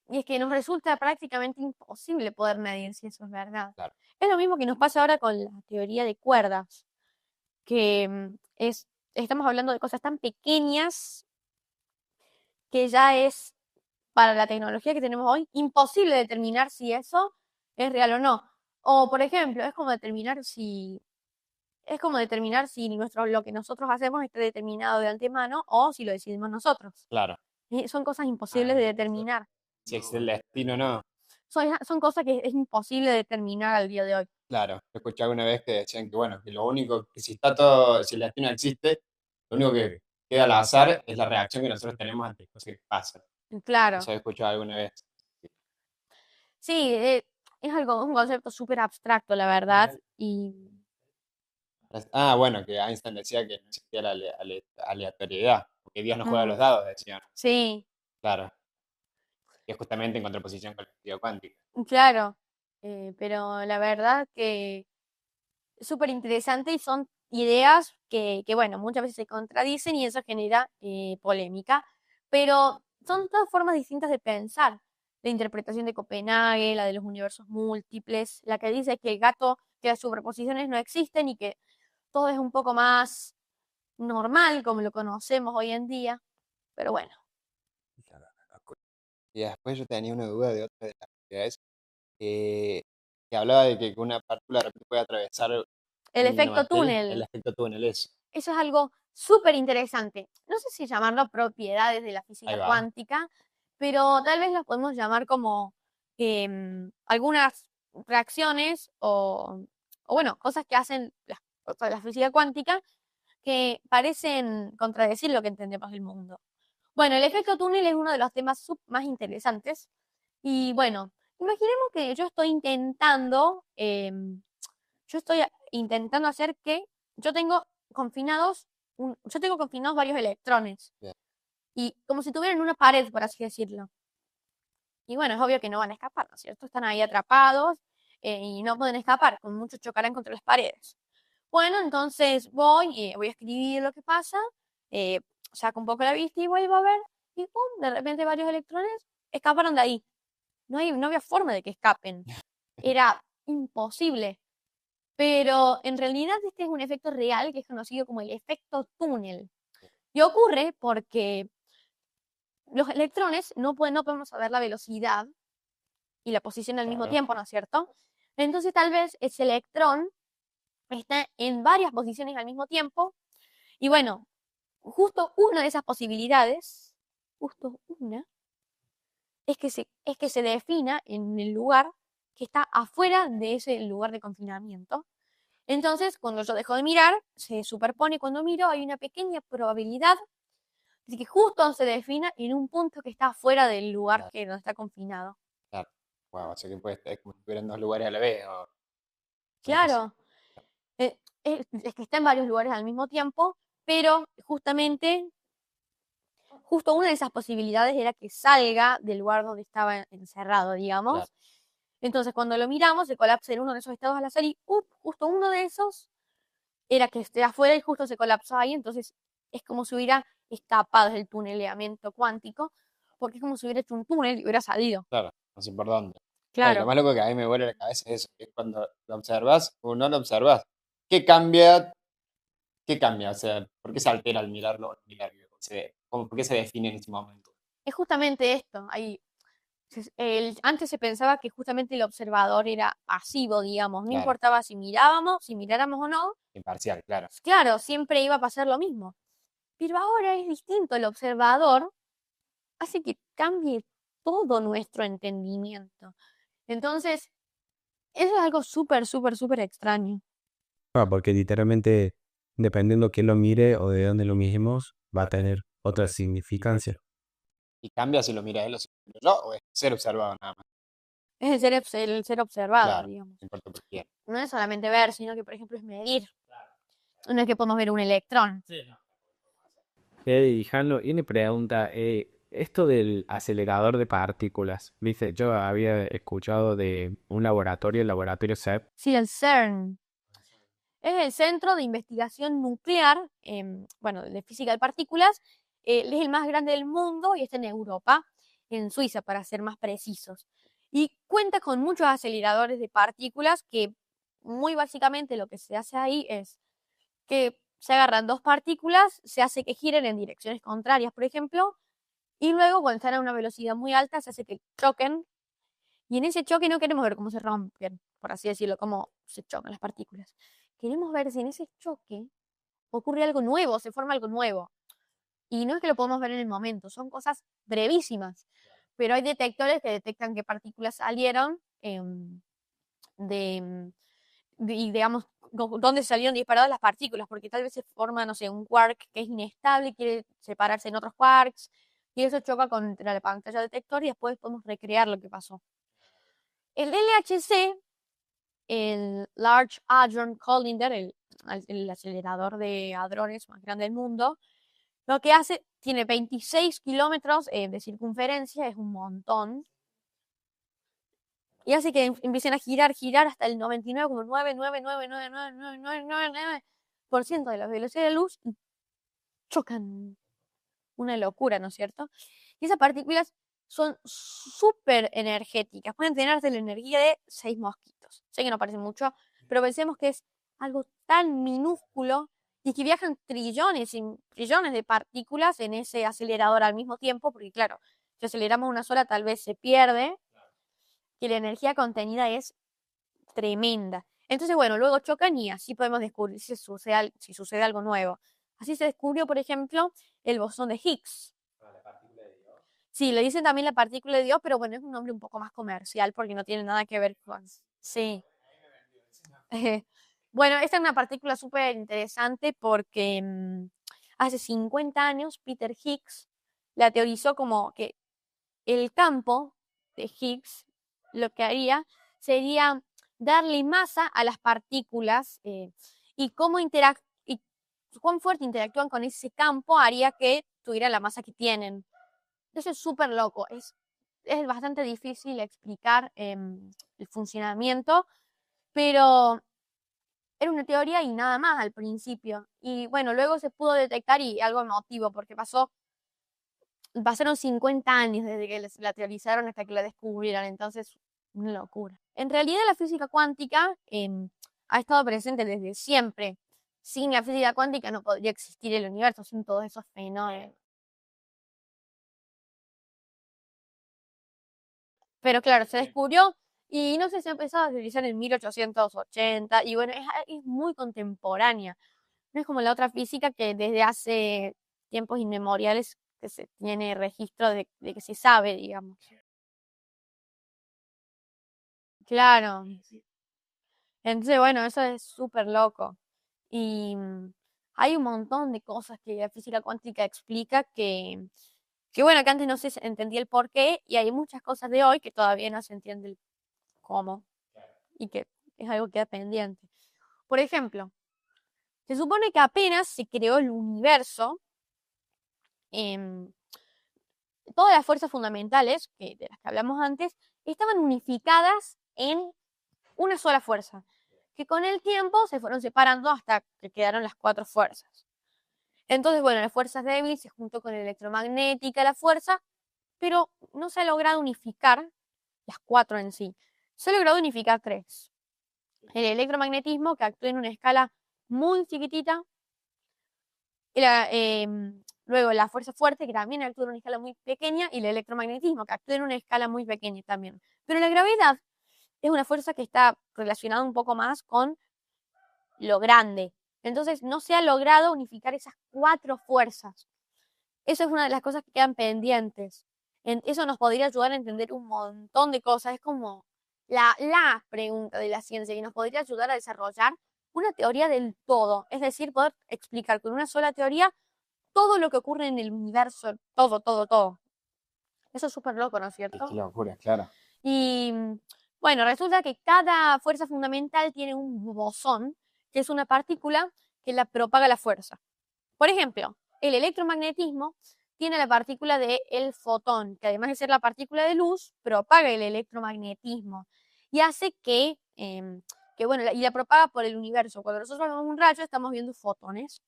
Y es que nos resulta prácticamente imposible poder medir si eso es verdad. Claro. Es lo mismo que nos pasa ahora con la teoría de cuerdas, que estamos hablando de cosas tan pequeñas que ya es, para la tecnología que tenemos hoy, imposible determinar si eso es real o no. O, por ejemplo, es como determinar si lo que nosotros hacemos está determinado de antemano o si lo decidimos nosotros. Claro. Son cosas imposibles de determinar. Si es el destino o no. Son cosas que es imposible determinar al día de hoy. Claro. Yo escuché alguna vez que decían que, bueno, que lo único, que si está todo, si el destino existe, lo único que queda al azar es la reacción que nosotros tenemos ante cosas que pasan. Claro. Eso he escuchado alguna vez. Sí, es un concepto súper abstracto, la verdad. Y Ah, bueno, que Einstein decía que no existía la aleatoriedad, porque Dios no juega los dados, decían. sí, Claro. Que es justamente en contraposición con la física cuántica. claro. Pero la verdad que es súper interesante y son ideas que, bueno, muchas veces se contradicen y eso genera polémica. Pero son todas formas distintas de pensar. La interpretación de Copenhague, la de los universos múltiples, la que dice que las superposiciones no existen y que todo es un poco más normal como lo conocemos hoy en día. Pero bueno, Y después yo tenía una duda de otra de las actividades que, que hablaba de que una partícula de repente puede atravesar el una efecto materia, el túnel, efecto túnel, eso. eso es algo súper interesante. No sé si llamarlo propiedades de la Ahí física va. cuántica, pero tal vez las podemos llamar como algunas reacciones o bueno, cosas que hacen la física cuántica que parecen contradecir lo que entendemos del mundo. Bueno, el efecto túnel es uno de los temas más interesantes. Y bueno, imaginemos que yo estoy intentando hacer que yo tengo confinados, yo tengo confinados varios electrones. Bien. Y como si tuvieran una pared, por así decirlo. Y bueno, es obvio que no van a escapar, ¿no es cierto? Están ahí atrapados y no pueden escapar, con mucho chocarán contra las paredes. Bueno, entonces voy a escribir lo que pasa, eh, saco un poco la vista y vuelvo a ver, y ¡pum! De repente varios electrones escaparon de ahí. No había forma de que escapen. Era imposible. Pero en realidad este es un efecto real que es conocido como el efecto túnel. Y ocurre porque los electrones no podemos saber la velocidad y la posición al mismo Claro. tiempo, ¿no es cierto? Entonces tal vez ese electrón está en varias posiciones al mismo tiempo. Y bueno, justo una de esas posibilidades, justo una, es que se defina en el lugar que está afuera de ese lugar de confinamiento. Entonces, cuando yo dejo de mirar, se superpone cuando miro, hay una pequeña probabilidad de que justo se defina en un punto que está afuera del lugar Claro. donde está confinado. Claro. Wow, o sea que puede estar, es como si estuviera en dos lugares a la vez. O una cosa así. Claro, es que está en varios lugares al mismo tiempo, pero justamente, justo una de esas posibilidades era que salga del lugar donde estaba encerrado, digamos. Claro. Entonces, cuando lo miramos, se colapsa en uno de esos estados al azar y justo uno de esos era que esté afuera y justo se colapsó ahí. Entonces, es como si hubiera escapado del tuneleamiento cuántico, porque es como si hubiera hecho un túnel y hubiera salido. Claro, no sé por dónde. Lo Claro. más loco que a mí me vuela la cabeza es eso, que es cuando lo observas o no lo observas. ¿Qué cambia? ¿Qué cambia? O sea, ¿por qué se altera al mirarlo o no mirarlo? O sea, ¿Por qué se define en ese momento? Es justamente esto. Antes se pensaba que justamente el observador era pasivo, digamos, no Claro, importaba si miráramos o no, imparcial, claro. claro, siempre iba a pasar lo mismo. Pero ahora es distinto, el observador hace que cambie todo nuestro entendimiento. Entonces, eso es algo súper, súper, súper extraño. Porque literalmente, dependiendo quién lo mire o de dónde lo miremos, va a tener otra significancia. Y cambia si lo mira él o si lo miro yo, o es ser observado nada más. Es el ser observado, Claro, digamos. no importa por quién. No es solamente ver, sino que, por ejemplo, es medir. No es que podemos ver un electrón. Y Hanlo, y me pregunta, esto del acelerador de partículas, dice, yo había escuchado de un laboratorio, el laboratorio CEP. Sí, el CERN. Es el Centro de Investigación Nuclear, bueno, de Física de Partículas. Es el más grande del mundo y está en Europa, en Suiza, para ser más precisos. Y cuenta con muchos aceleradores de partículas que muy básicamente lo que se hace ahí es que se agarran dos partículas, se hace que giren en direcciones contrarias, por ejemplo, y luego cuando están a una velocidad muy alta se hace que choquen. Y en ese choque no queremos ver cómo se rompen, por así decirlo, cómo se chocan las partículas. Queremos ver si en ese choque ocurre algo nuevo, se forma algo nuevo. Y no es que lo podemos ver en el momento, son cosas brevísimas. Pero hay detectores que detectan qué partículas salieron de, y digamos, dónde salieron disparadas las partículas, porque tal vez se forma, no sé, un quark que es inestable y quiere separarse en otros quarks, y eso choca contra la pantalla detector y después podemos recrear lo que pasó. El LHC, el Large Hadron Collider, el acelerador de hadrones más grande del mundo, lo que hace, tiene 26 kilómetros de circunferencia, es un montón, y hace que empiecen a girar hasta el 99,9999999% de la velocidad de luz y chocan. Una locura, ¿no es cierto? Y esas partículas son súper energéticas, pueden tener hasta la energía de 6 mosquitos. Sé que no parece mucho, pero pensemos que es algo tan minúsculo y que viajan trillones y trillones de partículas en ese acelerador al mismo tiempo, porque claro, si aceleramos una sola tal vez se pierde, que la energía contenida es tremenda. Entonces, bueno, luego chocan y así podemos descubrir si sucede algo nuevo. Así se descubrió, por ejemplo, el bosón de Higgs. Sí, le dicen también la partícula de Dios, pero bueno, es un nombre un poco más comercial porque no tiene nada que ver con... Sí. Bueno, esta es una partícula súper interesante porque hace 50 años Peter Higgs la teorizó como que el campo de Higgs lo que haría sería darle masa a las partículas y y cuán fuerte interactúan con ese campo haría que tuvieran la masa que tienen. Eso es súper loco, es bastante difícil explicar el funcionamiento, pero era una teoría y nada más al principio. Y bueno, luego se pudo detectar y algo emotivo, porque pasaron 50 años desde que la teorizaron hasta que la descubrieron, entonces una locura. En realidad la física cuántica ha estado presente desde siempre. Sin la física cuántica no podría existir el universo, sin todos esos fenómenos. Pero claro, se descubrió y no sé, se empezó a utilizar en 1880 y bueno, es muy contemporánea. No es como la otra física que desde hace tiempos inmemoriales que se tiene registro de que se sabe, digamos. Claro. Entonces, bueno, eso es súper loco. Y hay un montón de cosas que la física cuántica explica que bueno, que antes no se entendía el por qué y hay muchas cosas de hoy que todavía no se entiende el cómo y que es algo que queda pendiente. Por ejemplo, se supone que apenas se creó el universo, em, todas las fuerzas fundamentales de las que hablamos antes estaban unificadas en una sola fuerza, que con el tiempo se fueron separando hasta que quedaron las cuatro fuerzas. Entonces, bueno, las fuerzas débiles se juntó con la electromagnética, la fuerza, pero no se ha logrado unificar las cuatro en sí. Se ha logrado unificar tres. El electromagnetismo, que actúa en una escala muy chiquitita, Luego la fuerza fuerte, que también actúa en una escala muy pequeña, y el electromagnetismo, que actúa en una escala muy pequeña también. Pero la gravedad es una fuerza que está relacionada un poco más con lo grande. Entonces no se ha logrado unificar esas 4 fuerzas. Eso es una de las cosas que quedan pendientes. Eso nos podría ayudar a entender un montón de cosas. Es como la pregunta de la ciencia, y nos podría ayudar a desarrollar una teoría del todo. Es decir, poder explicar con una sola teoría todo lo que ocurre en el universo, todo, todo, todo. Eso es súper loco, ¿no es Qué cierto? locura, claro. Y bueno, resulta que cada fuerza fundamental tiene un bosón, que es una partícula que la propaga la fuerza. Por ejemplo, el electromagnetismo tiene la partícula del fotón, que además de ser la partícula de luz, propaga el electromagnetismo y hace bueno, y la propaga por el universo. Cuando nosotros vemos un rayo, estamos viendo fotones.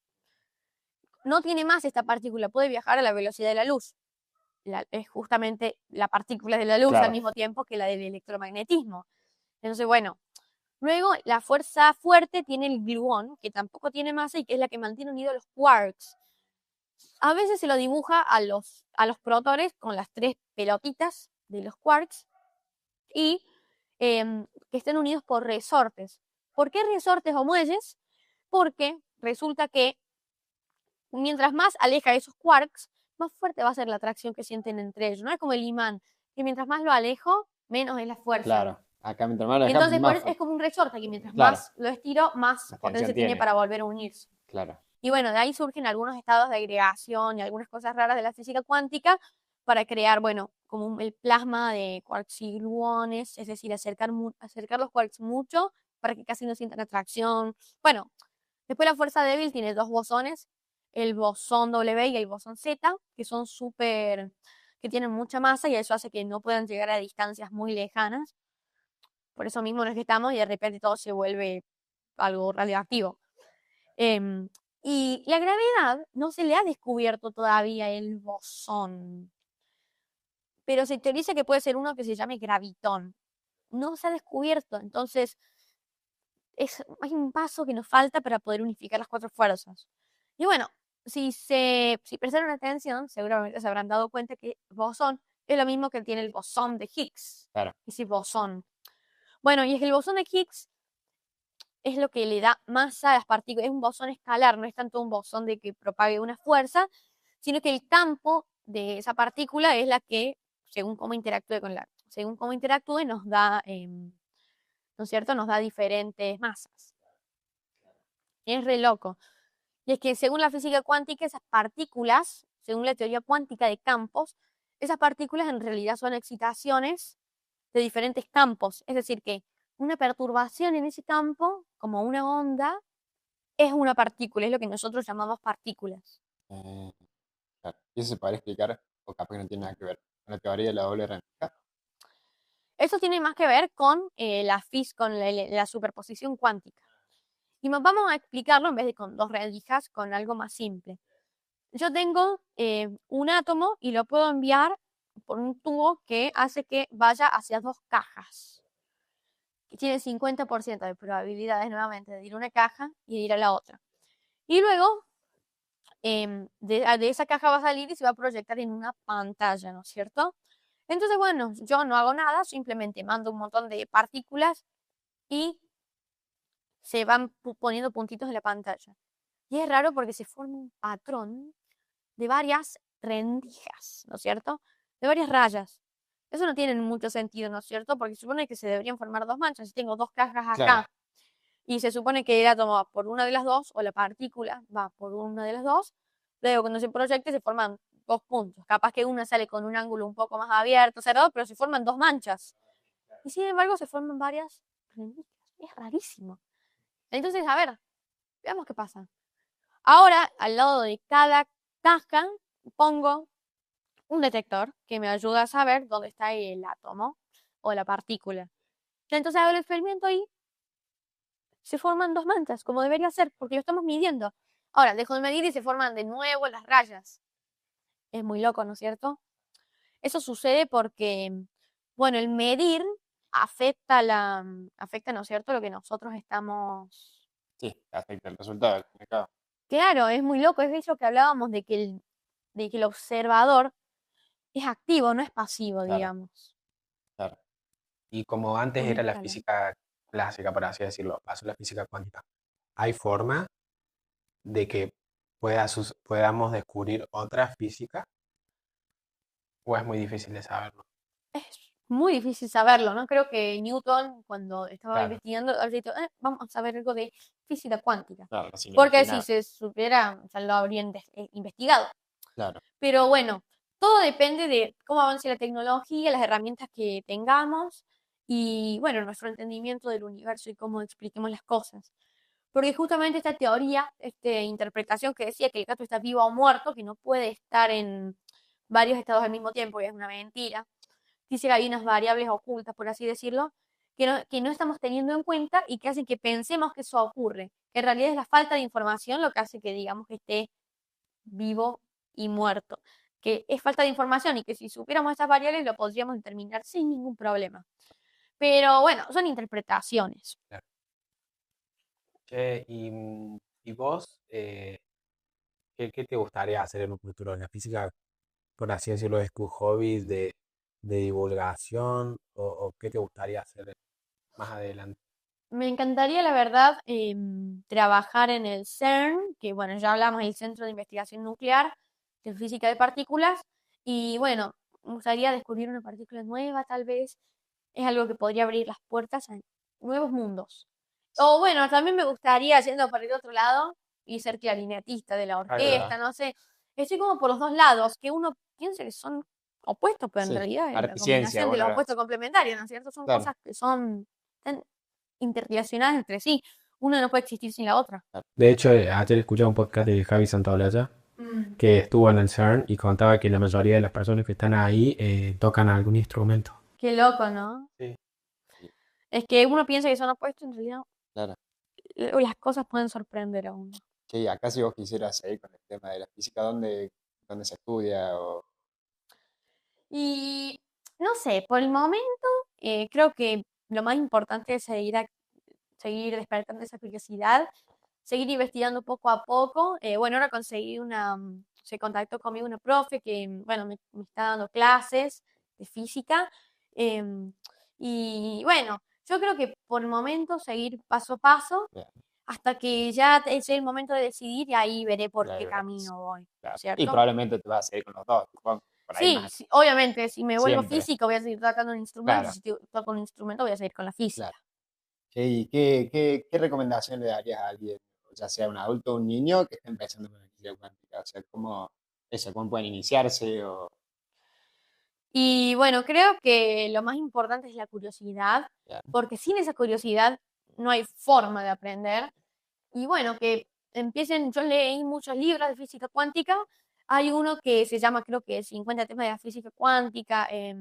No tiene más esta partícula, puede viajar a la velocidad de la luz. Es justamente la partícula de la luz al Claro. mismo tiempo que la del electromagnetismo. Entonces, bueno, luego la fuerza fuerte tiene el gluón, que tampoco tiene masa y que es la que mantiene unidos los quarks. A veces se lo dibuja a los protones con las 3 pelotitas de los quarks y que estén unidos por resortes. ¿Por qué resortes o muelles? Porque resulta que mientras más aleja esos quarks, más fuerte va a ser la atracción que sienten entre ellos. No es como el imán, que mientras más lo alejo, menos es la fuerza. Claro. Acá mientras más lo Y dejás, entonces por más eso es como un resorte, que mientras Claro. más lo estiro, más Más potencia tensión tiene tiene. para volver a unirse. Claro. Y bueno, de ahí surgen algunos estados de agregación y algunas cosas raras de la física cuántica para crear, bueno, como el plasma de quarks y gluones, es decir, acercar los quarks mucho para que casi no sientan atracción. Bueno, después la fuerza débil tiene 2 bosones, el bosón W y el bosón Z, que son que tienen mucha masa y eso hace que no puedan llegar a distancias muy lejanas. Por eso mismo no es que estamos y de repente todo se vuelve algo radioactivo. Em, y la gravedad no se le ha descubierto todavía el bosón, pero se teoriza que puede ser uno que se llame gravitón. No se ha descubierto, entonces hay un paso que nos falta para poder unificar las 4 fuerzas. Y bueno, si prestaron atención, seguramente se habrán dado cuenta que bosón es lo mismo que tiene el bosón de Higgs. Claro. Ese bosón. Bueno, y es que el bosón de Higgs es lo que le da masa a las partículas. Es un bosón escalar, no es tanto un bosón de que propague una fuerza, sino que el campo de esa partícula es la que, según cómo interactúe, nos da, ¿no es cierto? Nos da diferentes masas. Es re loco. Y es que según la física cuántica, esas partículas, según la teoría cuántica de campos, esas partículas en realidad son excitaciones de diferentes campos. Es decir, que una perturbación en ese campo, como una onda, es una partícula, es lo que nosotros llamamos partículas. Claro. Y eso se podría explicar, o capaz que no tiene nada que ver, con la teoría de la doble rendija. Eso tiene más que ver con la superposición cuántica. Y vamos a explicarlo en vez de con 2 rendijas, con algo más simple. Yo tengo un átomo y lo puedo enviar por un tubo que hace que vaya hacia 2 cajas. Que tiene 50% de probabilidades nuevamente de ir a una caja y de ir a la otra. Y luego de esa caja va a salir y se va a proyectar en una pantalla, ¿no es cierto? Entonces, bueno, yo no hago nada, simplemente mando un montón de partículas y se van poniendo puntitos en la pantalla. Y es raro porque se forma un patrón de varias rendijas, ¿no es cierto? De varias rayas. Eso no tiene mucho sentido, ¿no es cierto? Porque se supone que se deberían formar 2 manchas. Si tengo 2 cajas acá Claro. y se supone que el átomo va por una de las 2 o la partícula va por una de las 2, luego cuando se proyecte se forman 2 puntos. Capaz que una sale con un ángulo un poco más abierto, cerrado, pero se forman 2 manchas. Y sin embargo se forman varias rendijas. Es rarísimo. Entonces, a ver, veamos qué pasa. Ahora, al lado de cada caja, pongo un detector que me ayuda a saber dónde está el átomo o la partícula. Entonces hago el experimento y se forman 2 manchas, como debería ser, porque lo estamos midiendo. Ahora, dejo de medir y se forman de nuevo las rayas. Es muy loco, ¿no es cierto? Eso sucede porque, bueno, el medir afecta, ¿no es cierto?, lo que nosotros estamos... Sí, afecta el resultado, al fin y al cabo. Claro, es muy loco, es eso que hablábamos de que de que el observador es activo, no es pasivo, Claro. digamos. Claro. Y como antes Una era la escala. física clásica, por así decirlo, pasó la física cuántica. ¿Hay forma de que podamos descubrir otra física o es muy difícil de saberlo? Es muy difícil saberlo, ¿no? Creo que Newton, cuando estaba Claro. investigando, habría dicho, vamos a saber algo de física cuántica. Claro, sin Porque imaginar. si se supiera, ya lo habrían investigado. Claro, Pero bueno, todo depende de cómo avance la tecnología, las herramientas que tengamos y, bueno, nuestro entendimiento del universo y cómo expliquemos las cosas. Porque justamente esta teoría, esta interpretación que decía que el gato está vivo o muerto, que no puede estar en varios estados al mismo tiempo, y es una mentira. Dice que hay unas variables ocultas, por así decirlo, que no estamos teniendo en cuenta y que hacen que pensemos que eso ocurre. Que en realidad es la falta de información lo que hace que digamos que esté vivo y muerto. Que es falta de información y que si supiéramos estas variables lo podríamos determinar sin ningún problema. Pero bueno, son interpretaciones. Che, y vos, ¿qué te gustaría hacer en un futuro? ¿La física, por así decirlo, es tu hobby de divulgación o qué te gustaría hacer más adelante? Me encantaría, la verdad, trabajar en el CERN, que bueno, ya hablamos del Centro de Investigación Nuclear de Física de Partículas, y bueno, me gustaría descubrir una partícula nueva, tal vez. Es algo que podría abrir las puertas a nuevos mundos. O bueno, también me gustaría, yendo por el otro lado, y ser clarinetista de la Ahí va. orquesta, no sé. Estoy como por los dos lados, que uno piensa que son opuestos, pero en sí. realidad es la Arte y combinación ciencia, de los bueno, opuestos complementarios, ¿no es cierto? Son claro. cosas que son tan interrelacionadas entre sí. Una no puede existir sin la otra. De hecho, ayer escuché un podcast de Javi Santaolalla Mm. que estuvo en el CERN y contaba que la mayoría de las personas que están ahí tocan algún instrumento. Qué loco, ¿no? Sí. Es que uno piensa que son opuestos, en realidad Claro. las cosas pueden sorprender a uno. Sí, acá si vos quisieras seguir con el tema de la física, ¿dónde se estudia? Y no sé, por el momento creo que lo más importante es seguir despertando esa curiosidad, seguir investigando poco a poco. Bueno, ahora conseguí se contactó conmigo una profe que, bueno, me está dando clases de física. em, y bueno, yo creo que por el momento seguir paso a paso Bien, hasta que ya es el momento de decidir y ahí veré por y ahí qué verás. camino voy, Claro. Y ¿cierto? probablemente te vas a seguir con los dos, supongo, por ahí Sí, más sí, obviamente, si me vuelvo siempre. física voy a seguir tocando un instrumento, Claro, si toco un instrumento voy a seguir con la física. claro. ¿Y qué recomendación le darías a alguien, ya sea un adulto o un niño, que esté empezando con la física cuántica? O sea, ¿cómo pueden iniciarse? Y bueno, creo que lo más importante es la curiosidad, Ya, porque sin esa curiosidad no hay forma de aprender. Y bueno, que empiecen, yo leí muchos libros de física cuántica, hay uno que se llama, creo que 50 temas de la física cuántica, es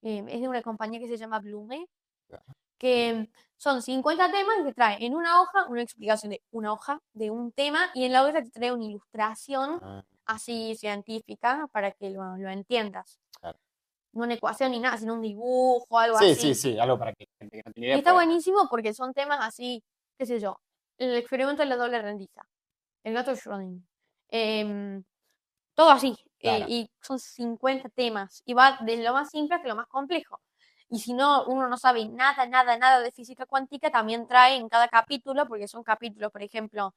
de una compañía que se llama Blume, ya. que son 50 temas y te trae en una hoja una explicación de una hoja de un tema y en la otra te trae una ilustración Ah, así científica para que lo entiendas. claro. No una ecuación ni nada, sino un dibujo, algo Sí, sí, así. sí, algo para que gente que no tiene Y idea está pueda entender. buenísimo porque son temas así, qué sé yo, el experimento de la doble rendiza, el gato de Schrödinger, em, todo así. Claro, Y son 50 temas y va desde lo más simple hasta lo más complejo. Y si no, uno no sabe nada, nada, nada de física cuántica, también trae en cada capítulo, porque son capítulos, por ejemplo,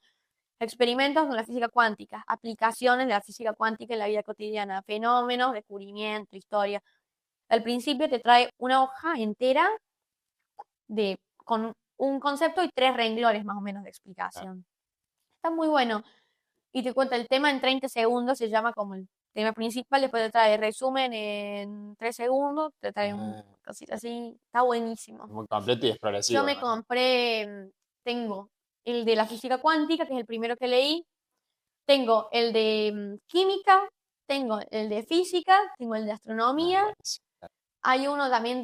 experimentos con la física cuántica, aplicaciones de la física cuántica en la vida cotidiana, fenómenos, descubrimiento, historia. Al principio te trae una hoja entera con un concepto y 3 renglones más o menos de claro. explicación. Está muy bueno. Y te cuenta el tema en 30 segundos, se llama como el tema principal, después te trae resumen en 3 segundos, te trae un Ah, cosita así, está buenísimo. muy completo y es Yo progresivo, me además, ¿no? compré, tengo el de la física cuántica, que es el primero que leí, tengo el de química, tengo el de física, tengo el de Ah, astronomía, buenísimo. Claro. hay uno también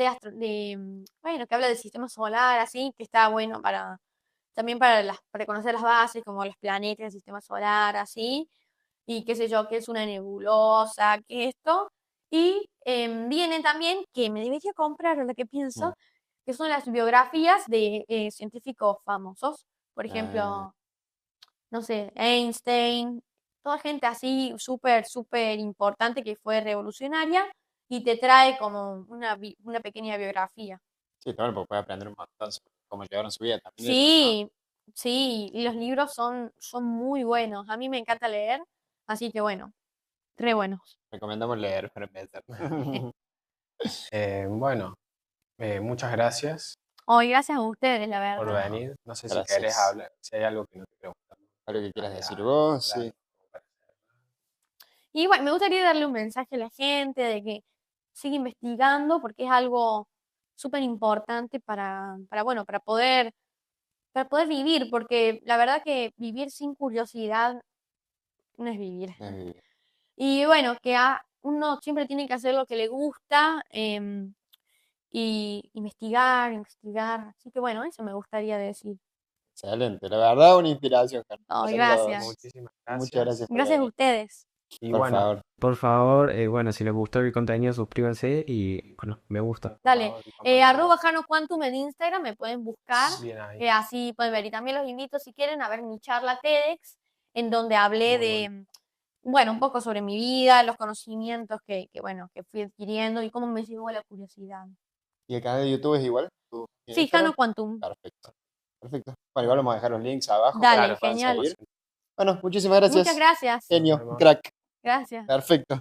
bueno, que habla del sistema solar, así, que está bueno también para conocer las bases, como los planetas del sistema solar, así, y qué sé yo, qué es una nebulosa, qué es esto. Y viene también, que me debería comprar, lo que Mm. pienso, que son las biografías de científicos famosos. Por Ah, ejemplo, no sé, Einstein, toda gente así súper, súper importante que fue revolucionaria y te trae como una pequeña biografía. Sí, claro, porque puedes aprender un montón sobre cómo llevaron su vida también ellos, ¿no? Sí, sí, y los libros son muy buenos. A mí me encanta leer, así que bueno, re buenos. Recomendamos leer para empezar. Bueno, muchas gracias Hoy gracias a ustedes, la por verdad. venir. No sé si querés Gracias. hablar, si hay algo que no te preguntamos. Algo que quieras decir Claro, vos, claro, sí. para Y bueno, me gustaría darle un mensaje a la gente de que siga investigando porque es algo súper importante bueno, para poder vivir, porque la verdad que vivir sin curiosidad no es vivir. Eh, Y bueno, que uno siempre tiene que hacer lo que le gusta y investigar, investigar. Así que bueno, eso me gustaría decir. Excelente, la verdad, una inspiración, Carlos. Ay, Para los gracias. dos. Muchísimas Muchas gracias. gracias por Gracias a venir. ustedes. Y Por bueno, favor. por favor, bueno, si les gustó el contenido, suscríbanse y bueno, me gusta. Por Dale, favor, y compartan. @Jano Quantum en Instagram, me pueden buscar, Bien ahí. así pueden ver. Y también los invito, si quieren, a ver mi charla TEDx, en donde hablé Muy de, bueno, un poco sobre mi vida, los conocimientos bueno, que fui adquiriendo y cómo me llegó la curiosidad. ¿Y el canal de YouTube es igual? ¿Tu Sí, Instagram? Jano Quantum. Perfecto. Perfecto. Bueno, igual vamos a dejar los links abajo Dale, para que puedan genial. seguir. Bueno, muchísimas gracias. Muchas gracias. Genio, Nos vemos. crack. Gracias. Perfecto.